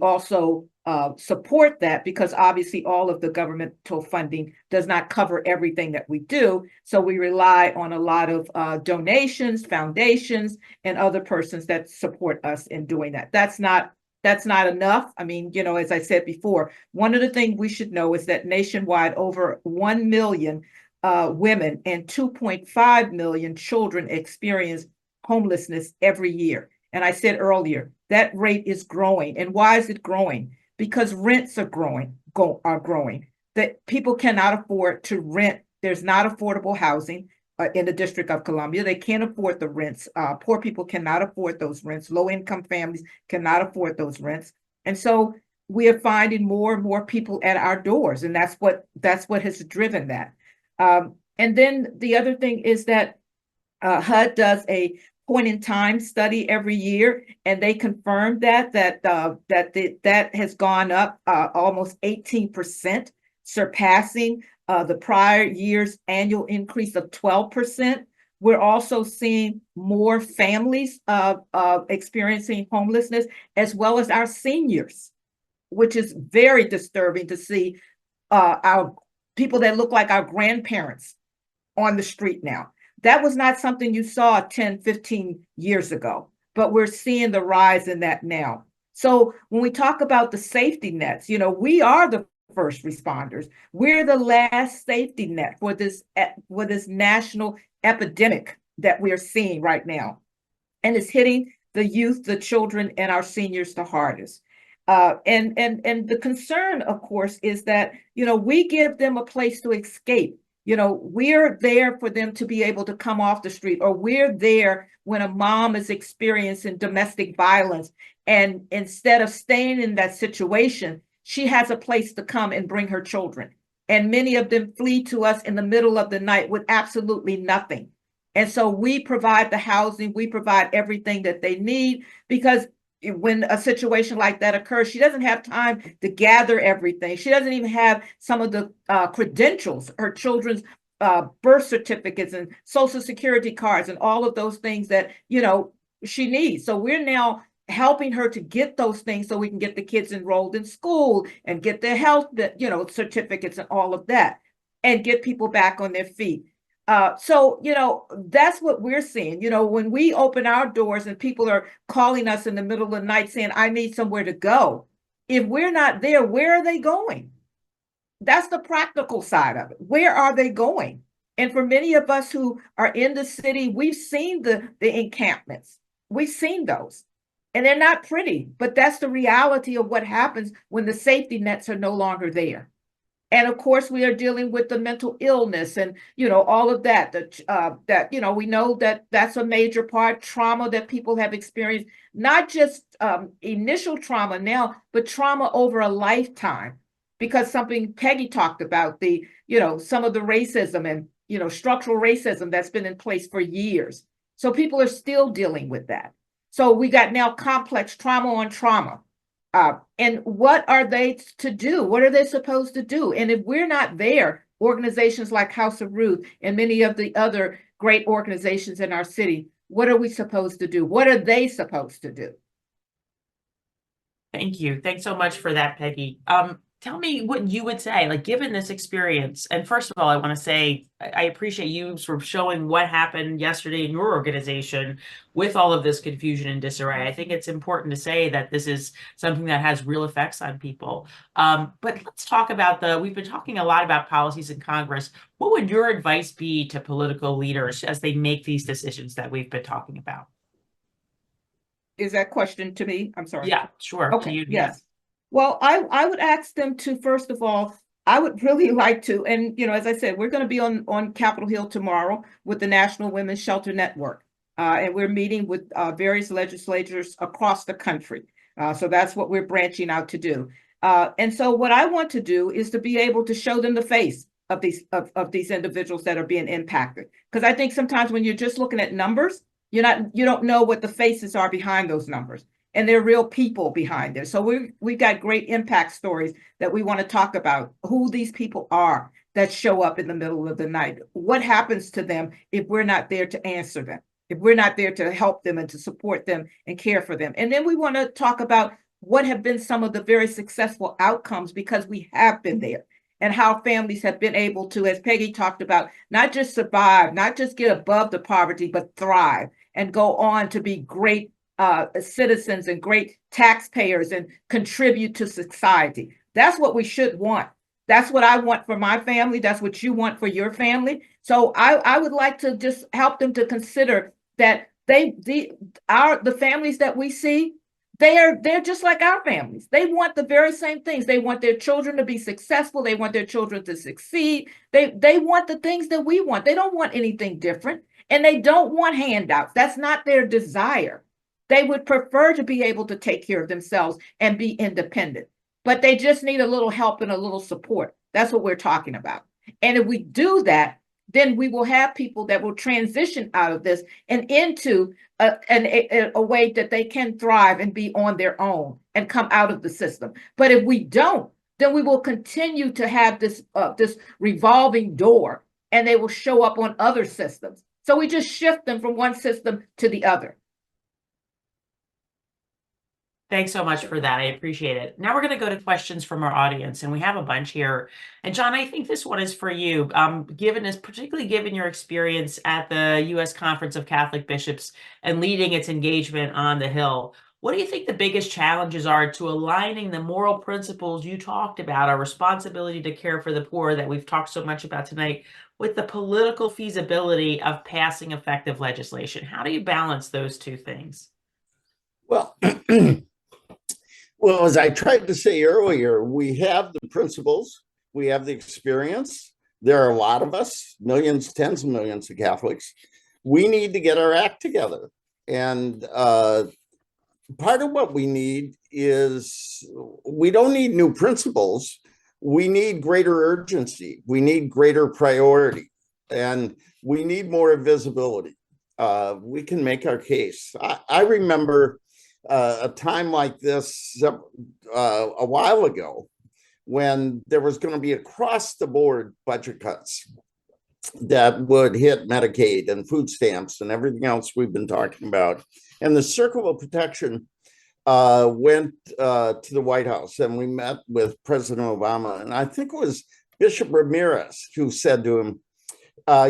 also support that, because obviously all of the governmental funding does not cover everything that we do. So we rely on a lot of donations, foundations, and other persons that support us in doing that. That's not enough. I mean, you know, as I said before, one of the things we should know is that nationwide, over 1 million women and 2.5 million children experience homelessness every year. And I said earlier, that rate is growing. And why is it growing? Because rents are growing. That people cannot afford to rent. There's not affordable housing in the District of Columbia. They can't afford the rents. Poor people cannot afford those rents. Low-income families cannot afford those rents. And so we are finding more and more people at our doors, and that's what has driven that. And then the other thing is that HUD does a point in time study every year, and they confirmed that has gone up almost 18%, surpassing the prior year's annual increase of 12%. We're also seeing more families experiencing homelessness, as well as our seniors, which is very disturbing to see our people that look like our grandparents on the street now. That was not something you saw 10, 15 years ago, but we're seeing the rise in that now. So when we talk about the safety nets, you know, we are the first responders. We're the last safety net for this national epidemic that we're seeing right now. And it's hitting the youth, the children, and our seniors the hardest. And the concern, of course, is that, you know, we give them a place to escape. You know, we're there for them to be able to come off the street, or we're there when a mom is experiencing domestic violence. And instead of staying in that situation, she has a place to come and bring her children. And many of them flee to us in the middle of the night with absolutely nothing. And so we provide the housing, we provide everything that they need, because when a situation like that occurs, she doesn't have time to gather everything. She doesn't even have some of the credentials, her children's birth certificates and social security cards and all of those things that, you know, she needs. So we're now helping her to get those things so we can get the kids enrolled in school and get their health, you know, certificates and all of that, and get people back on their feet. So, you know, that's what we're seeing. You know, when we open our doors and people are calling us in the middle of the night saying, I need somewhere to go. If we're not there, where are they going? That's the practical side of it. Where are they going? And for many of us who are in the city, we've seen the encampments. We've seen those. And they're not pretty, but that's the reality of what happens when the safety nets are no longer there. And of course, we are dealing with the mental illness and, you know, all of that, that, you know, we know that that's a major part, trauma that people have experienced, not just initial trauma now, but trauma over a lifetime, because something Peggy talked about, you know, some of the racism and, you know, structural racism that's been in place for years. So people are still dealing with that. So we got now complex trauma on trauma. And what are they to do? What are they supposed to do? And if we're not there, organizations like House of Ruth and many of the other great organizations in our city, what are we supposed to do? What are they supposed to do? Thank you. Thanks so much for that, Peggy. Tell me what you would say, like, given this experience. And first of all, I want to say I appreciate you sort of showing what happened yesterday in your organization with all of this confusion and disarray. I think it's important to say that this is something that has real effects on people. But let's talk about we've been talking a lot about policies in Congress. What would your advice be to political leaders as they make these decisions that we've been talking about? Is that question to me? I'm sorry. Yeah, sure. Okay, To you, yes. Well, I would ask them to, first of all, I would really like to, and, you know, as I said, we're going to be on Capitol Hill tomorrow with the National Women's Shelter Network. And we're meeting with various legislators across the country. So that's what we're branching out to do. And so what I want to do is to be able to show them the face of these individuals that are being impacted. Because I think sometimes when you're just looking at numbers, you don't know what the faces are behind those numbers. And there are real people behind it. So we've got great impact stories that we want to talk about, who these people are that show up in the middle of the night. What happens to them if we're not there to answer them? if we're not there to help them and to support them and care for them. And then we want to talk about what have been some of the very successful outcomes, because we have been there, and how families have been able to, as Peggy talked about, not just survive, not just get above the poverty, but thrive and go on to be great citizens and great taxpayers and contribute to society. That's what we should want. That's what I want for my family. That's what you want for your family. So I would like to just help them to consider that the families that we see, they're just like our families. They want the very same things. They want their children to be successful. They want their children to succeed. They want the things that we want. They don't want anything different, and they don't want handouts. That's not their desire. They would prefer to be able to take care of themselves and be independent, but they just need a little help and a little support. That's what we're talking about. And if we do that, then we will have people that will transition out of this and into a way that they can thrive and be on their own and come out of the system. But if we don't, then we will continue to have this revolving door, and they will show up on other systems. So we just shift them from one system to the other. Thanks so much for that. I appreciate it. Now we're going to go to questions from our audience, and we have a bunch here. And John, I think this one is for you. Particularly given your experience at the U.S. Conference of Catholic Bishops and leading its engagement on the Hill, what do you think the biggest challenges are to aligning the moral principles you talked about, our responsibility to care for the poor that we've talked so much about tonight, with the political feasibility of passing effective legislation? How do you balance those two things? Well, well, as I tried to say earlier, we have the principles, we have the experience. There are a lot of us, millions, tens of millions of Catholics. We need to get our act together. And part of what we need is, we don't need new principles. We need greater urgency. We need greater priority. And we need more visibility. We can make our case. I remember a time like this a while ago, when there was going to be across the board budget cuts that would hit Medicaid and food stamps and everything else we've been talking about. And the Circle of Protection went to the White House, and we met with President Obama. And I think it was Bishop Ramirez who said to him,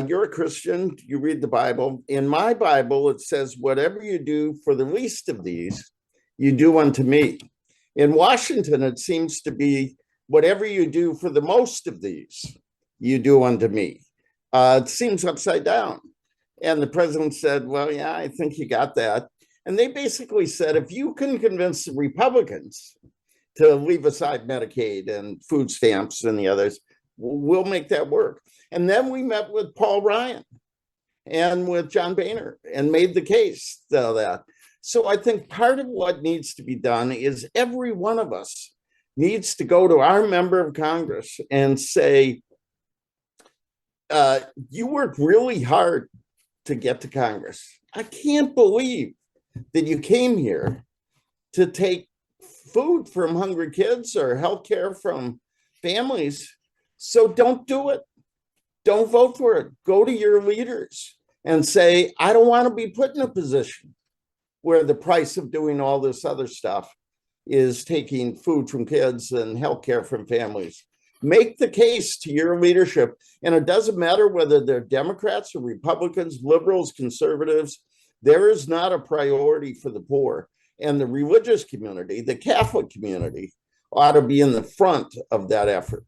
you're a Christian, you read the Bible. In my Bible, it says, whatever you do for the least of these, you do unto me. In Washington, it seems to be, whatever you do for the most of these, you do unto me. It seems upside down. And the president said, well, yeah, I think you got that. And they basically said, if you can convince the Republicans to leave aside Medicaid and food stamps and the others, we'll make that work. And then we met with Paul Ryan and with John Boehner and made the case to that. So I think part of what needs to be done is every one of us needs to go to our member of Congress and say, you worked really hard to get to Congress. I can't believe that you came here to take food from hungry kids or health care from families. So don't do it. Don't vote for it. Go to your leaders and say, I don't want to be put in a position where the price of doing all this other stuff is taking food from kids and health care from families. Make the case to your leadership. And it doesn't matter whether they're Democrats or Republicans, liberals, conservatives. There is not a priority for the poor. And the religious community, the Catholic community, ought to be in the front of that effort.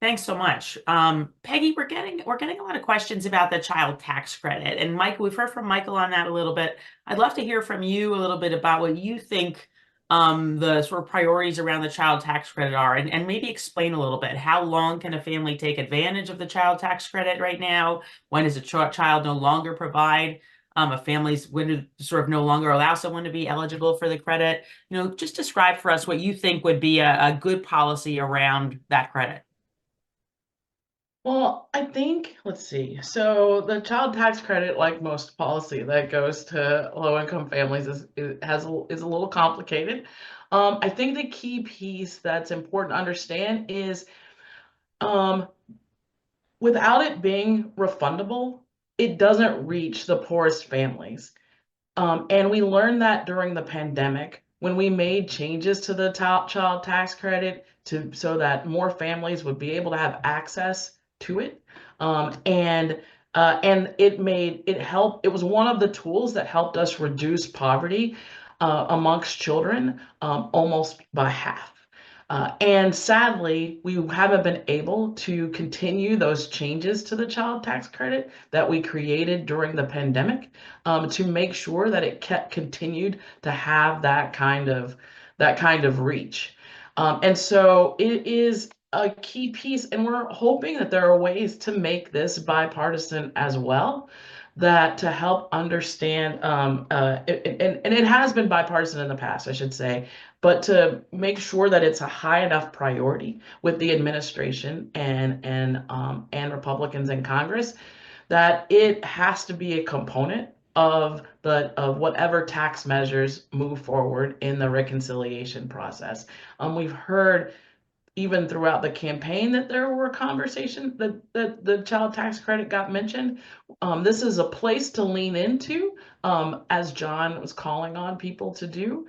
Thanks so much. Peggy, we're getting a lot of questions about the child tax credit. And Mike, we've heard from Michael on that a little bit. I'd love to hear from you a little bit about what you think the sort of priorities around the child tax credit are, and maybe explain a little bit. How long can a family take advantage of the child tax credit right now? When does a child no longer provide? A family's when to sort of no longer allow someone to be eligible for the credit? You know, just describe for us what you think would be a good policy around that credit. Well, I think, let's see. So the child tax credit, like most policy that goes to low-income families, is a little complicated. I think the key piece that's important to understand is, without it being refundable, it doesn't reach the poorest families. And we learned that during the pandemic when we made changes to the child tax credit so that more families would be able to have access to it. And it helped. It was one of the tools that helped us reduce poverty amongst children almost by half. And sadly, we haven't been able to continue those changes to the child tax credit that we created during the pandemic to make sure that it continued to have that kind of reach. And so it is a key piece, and we're hoping that there are ways to make this bipartisan as well, that to help understand, and it has been bipartisan in the past, I should say, but to make sure that it's a high enough priority with the administration and Republicans in Congress, that it has to be a component of whatever tax measures move forward in the reconciliation process. We've heard even throughout the campaign that there were conversations that the child tax credit got mentioned. This is a place to lean into, as John was calling on people to do,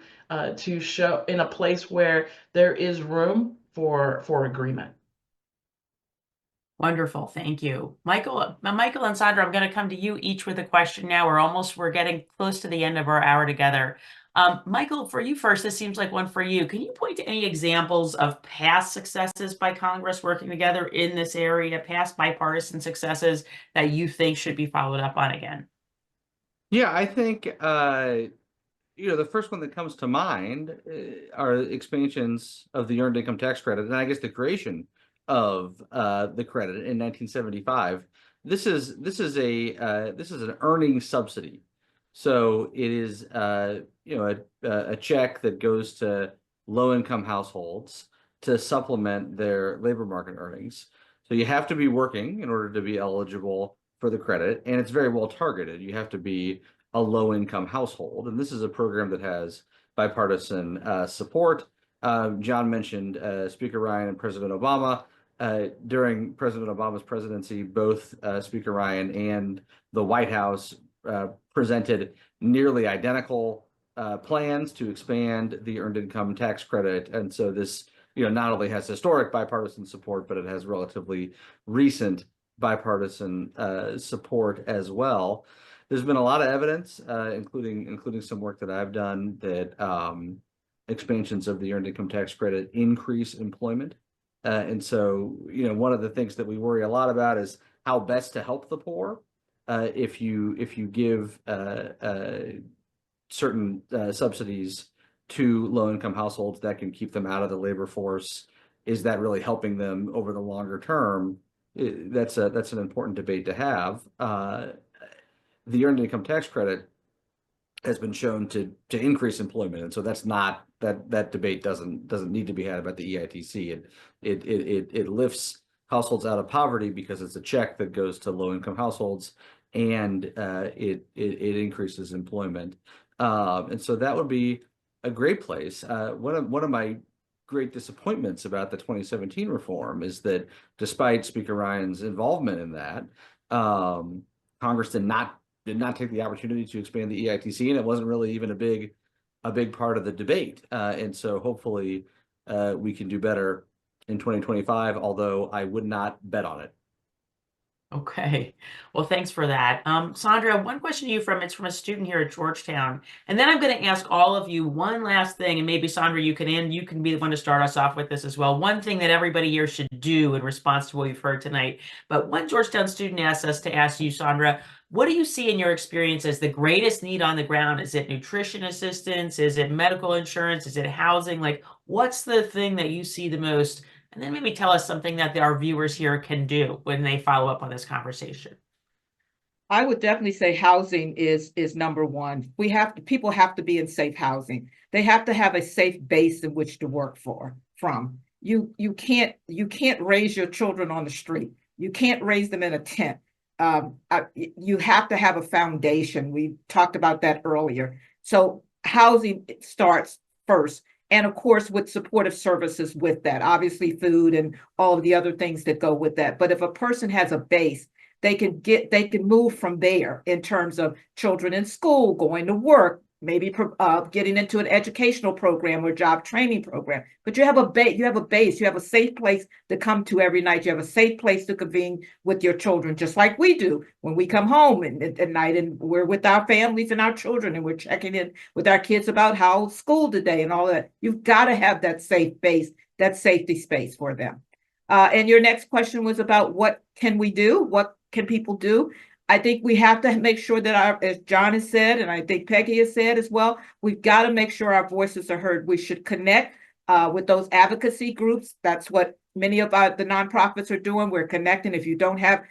to show in a place where there is room for agreement. Wonderful, thank you. Michael and Sandra, I'm going to come to you each with a question now. We're getting close to the end of our hour together. Michael, for you first, this seems like one for you. Can you point to any examples of past successes by Congress working together in this area, past bipartisan successes that you think should be followed up on again? Yeah, I think the first one that comes to mind are expansions of the earned income tax credit, and I guess the creation of the credit in 1975. This is an earning subsidy, so it is a check that goes to low-income households to supplement their labor market earnings. So you have to be working in order to be eligible for the credit, and it's very well targeted. You have to be a low-income household, and this is a program that has bipartisan support. John mentioned Speaker Ryan and President Obama. During President Obama's presidency, both Speaker Ryan and the White House presented nearly identical plans to expand the earned income tax credit, and so this not only has historic bipartisan support, but it has relatively recent bipartisan support as well. There's been a lot of evidence, including some work that I've done, that expansions of the earned income tax credit increase employment. And so, one of the things that we worry a lot about is how best to help the poor. If you give certain subsidies to low-income households that can keep them out of the labor force, is that really helping them over the longer term? That's an important debate to have. The earned income tax credit has been shown to increase employment, and so that's not that debate doesn't need to be had about the EITC. It lifts households out of poverty because it's a check that goes to low-income households, and it increases employment, and so that would be a great place. One of my great disappointments about the 2017 reform is that despite Speaker Ryan's involvement in that, Congress did not take the opportunity to expand the EITC, and it wasn't really even a big part of the debate. And so hopefully we can do better in 2025, although I would not bet on it. Okay, well, thanks for that. Sandra, one question to you it's from a student here at Georgetown. And then I'm going to ask all of you one last thing, and maybe Sandra, you can be the one to start us off with this as well. One thing that everybody here should do in response to what we've heard tonight. But one Georgetown student asked us to ask you, Sandra, what do you see in your experience as the greatest need on the ground? Is it nutrition assistance? Is it medical insurance? Is it housing? Like, what's the thing that you see the most? And then maybe tell us something that our viewers here can do when they follow up on this conversation. I would definitely say housing is number one. People have to be in safe housing. They have to have a safe base in which to work from. You can't raise your children on the street. You can't raise them in a tent. You have to have a foundation. We talked about that earlier. So housing starts first. And of course, with supportive services with that, obviously food and all of the other things that go with that. But if a person has a base, they can move from there in terms of children in school, going to work, maybe getting into an educational program or job training program. But you have a base, you have a safe place to come to every night. You have a safe place to convene with your children, just like we do when we come home at night and we're with our families and our children and we're checking in with our kids about how school today and all that. You've got to have that safe base, that safety space for them. And your next question was about what can we do? What can people do? I think we have to make sure that as John has said, and I think Peggy has said as well, we've got to make sure our voices are heard. We should connect with those advocacy groups. That's what many of the nonprofits are doing. We're connecting. If you don't have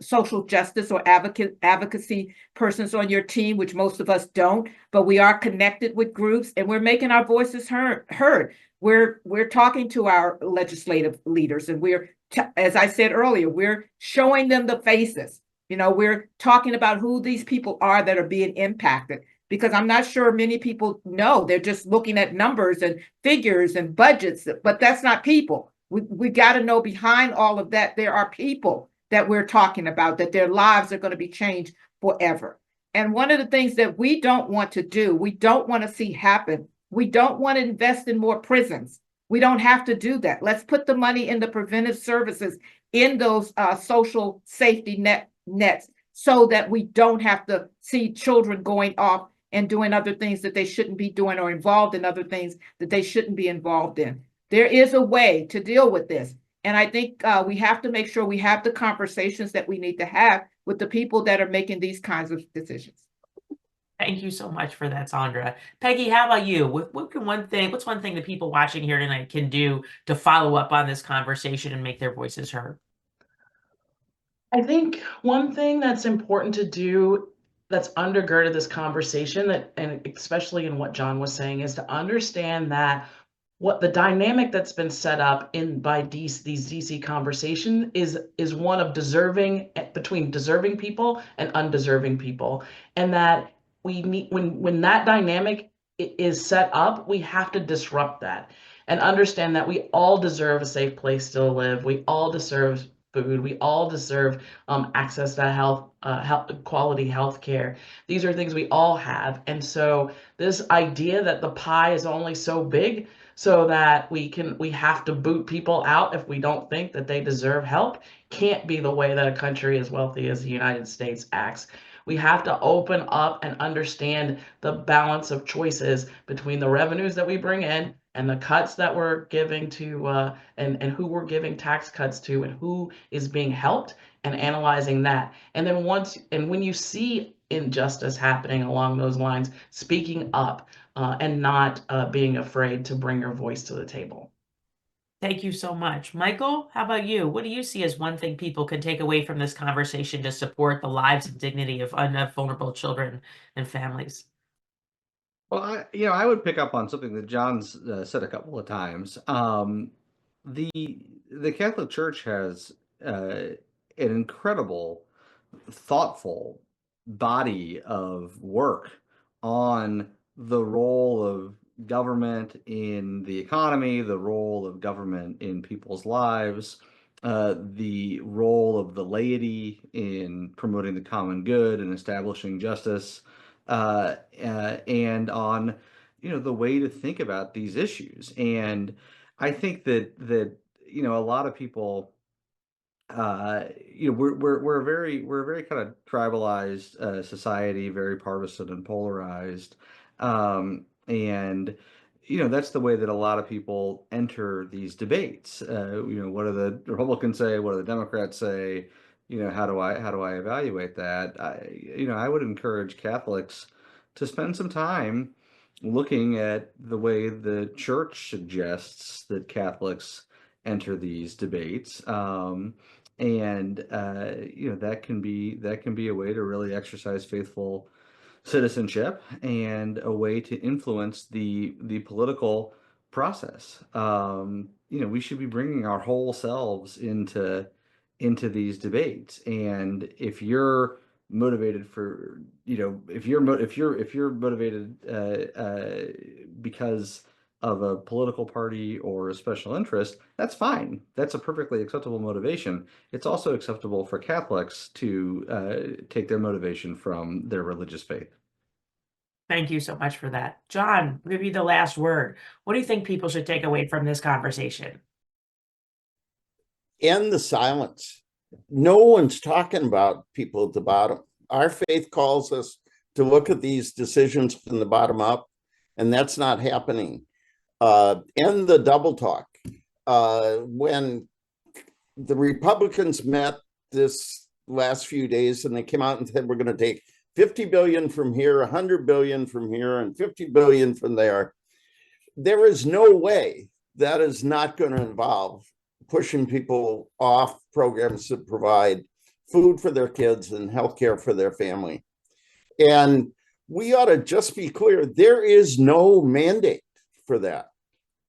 social justice or advocacy persons on your team, which most of us don't, but we are connected with groups and we're making our voices heard. We're talking to our legislative leaders and as I said earlier, we're showing them the faces. We're talking about who these people are that are being impacted, because I'm not sure many people know. They're just looking at numbers and figures and budgets, but that's not people. We got to know behind all of that, there are people that we're talking about, that their lives are going to be changed forever. And one of the things that we don't want to do, we don't want to see happen, we don't want to invest in more prisons. We don't have to do that. Let's put the money in the preventive services, in those social safety nets, so that we don't have to see children going off and doing other things that they shouldn't be doing, or involved in other things that they shouldn't be involved in. There is a way to deal with this. And I think we have to make sure we have the conversations that we need to have with the people that are making these kinds of decisions. Thank you so much for that, Sandra. Peggy, how about you? What's one thing that people watching here tonight can do to follow up on this conversation and make their voices heard? I think one thing that's important to do, that's undergirded this conversation, and especially in what John was saying, is to understand that what the dynamic that's been set up by these DC conversation is one of between deserving people and undeserving people, and that we need, when that dynamic is set up, we have to disrupt that and understand that we all deserve a safe place to live. We all deserve food. We all deserve access to quality health care. These are things we all have. And so this idea that the pie is only so big so that we have to boot people out if we don't think that they deserve help can't be the way that a country as wealthy as the United States acts. We have to open up and understand the balance of choices between the revenues that we bring in and the cuts that we're giving to and who we're giving tax cuts to and who is being helped, and analyzing that. And then when you see injustice happening along those lines, speaking up and not being afraid to bring your voice to the table. Thank you so much. Michael, how about you? What do you see as one thing people can take away from this conversation to support the lives and dignity of vulnerable children and families? Well, I would pick up on something that John's said a couple of times. The Catholic Church has an incredible, thoughtful body of work on the role of government in the economy, the role of government in people's lives, the role of the laity in promoting the common good and establishing justice, and on the way to think about these issues. And I think that a lot of people, we're a very kind of tribalized society, very partisan and polarized, and that's the way that a lot of people enter these debates. What do the Republicans say? What do the Democrats say? How do I evaluate that? I would encourage Catholics to spend some time looking at the way the church suggests that Catholics enter these debates. And that can be a way to really exercise faithful citizenship and a way to influence the political process. We should be bringing our whole selves into these debates. And if you're motivated if you're motivated because of a political party or a special interest, that's fine. That's a perfectly acceptable motivation. It's also acceptable for Catholics to take their motivation from their religious faith. Thank you so much for that. John, I'll give you the last word. What do you think people should take away from this conversation? End the silence. No one's talking about people at the bottom. Our faith calls us to look at these decisions from the bottom up, and that's not happening. End the double talk. When the Republicans met this last few days and they came out and said, we're going to take 50 billion from here, 100 billion from here, and 50 billion from there, there is no way that is not going to involve pushing people off programs that provide food for their kids and healthcare for their family. And we ought to just be clear, there is no mandate for that.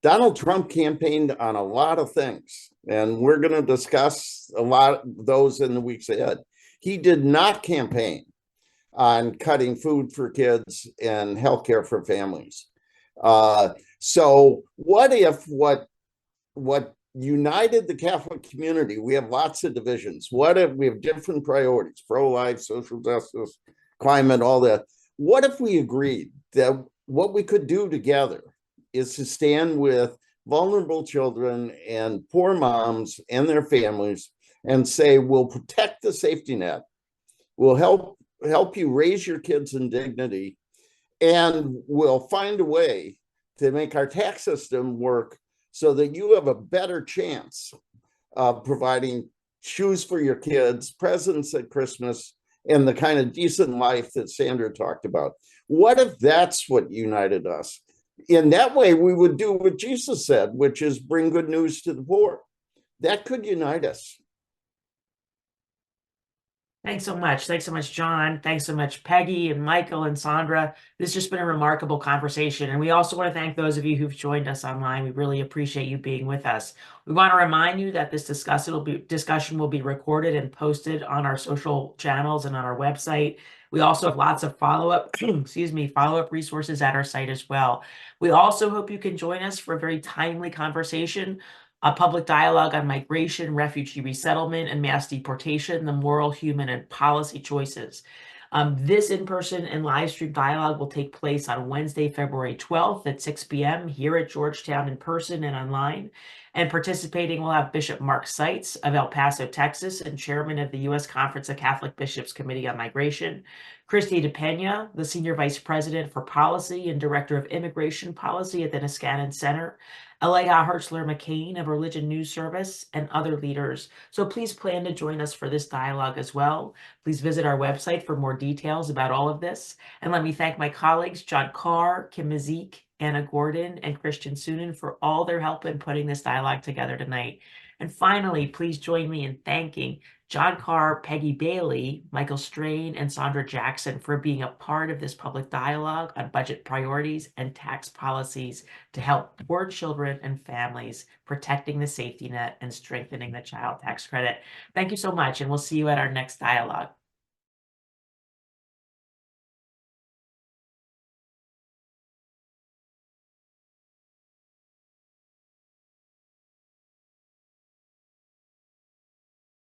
Donald Trump campaigned on a lot of things, and we're going to discuss a lot of those in the weeks ahead. He did not campaign on cutting food for kids and healthcare for families. So what if what united the Catholic community? We have lots of divisions. What if we have different priorities, pro-life, social justice, climate, all that? What if we agreed that what we could do together is to stand with vulnerable children and poor moms and their families and say, we'll protect the safety net, we'll help you raise your kids in dignity, and we'll find a way to make our tax system work so that you have a better chance of providing shoes for your kids, presents at Christmas, and the kind of decent life that Sandra talked about. What if that's what united us? In that way, we would do what Jesus said, which is bring good news to the poor. That could unite us. Thanks so much. Thanks so much, John. Thanks so much, Peggy and Michael and Sandra. This has just been a remarkable conversation. And we also want to thank those of you who've joined us online. We really appreciate you being with us. We want to remind you that this discussion will be recorded and posted on our social channels and on our website. We also have lots of follow-up resources at our site as well. We also hope you can join us for a very timely conversation, a public dialogue on migration, refugee resettlement, and mass deportation, the moral, human, and policy choices. This in-person and live stream dialogue will take place on Wednesday, February 12th at 6 p.m. here at Georgetown in person and online. And participating will have Bishop Mark Seitz of El Paso, Texas, and chairman of the U.S. Conference of Catholic Bishops Committee on Migration, Christy DePena, the senior vice president for policy and director of immigration policy at the Niskanen Center, Elia Hertzler-McCain of Religion News Service, and other leaders. So please plan to join us for this dialogue as well. Please visit our website for more details about all of this. And let me thank my colleagues, John Carr, Kim Mazik, Anna Gordon, and Christian Sunan for all their help in putting this dialogue together tonight. And finally, please join me in thanking John Carr, Peggy Bailey, Michael Strain, and Sandra Jackson for being a part of this public dialogue on budget priorities and tax policies to help poor children and families, protecting the safety net and strengthening the child tax credit. Thank you so much, and we'll see you at our next dialogue.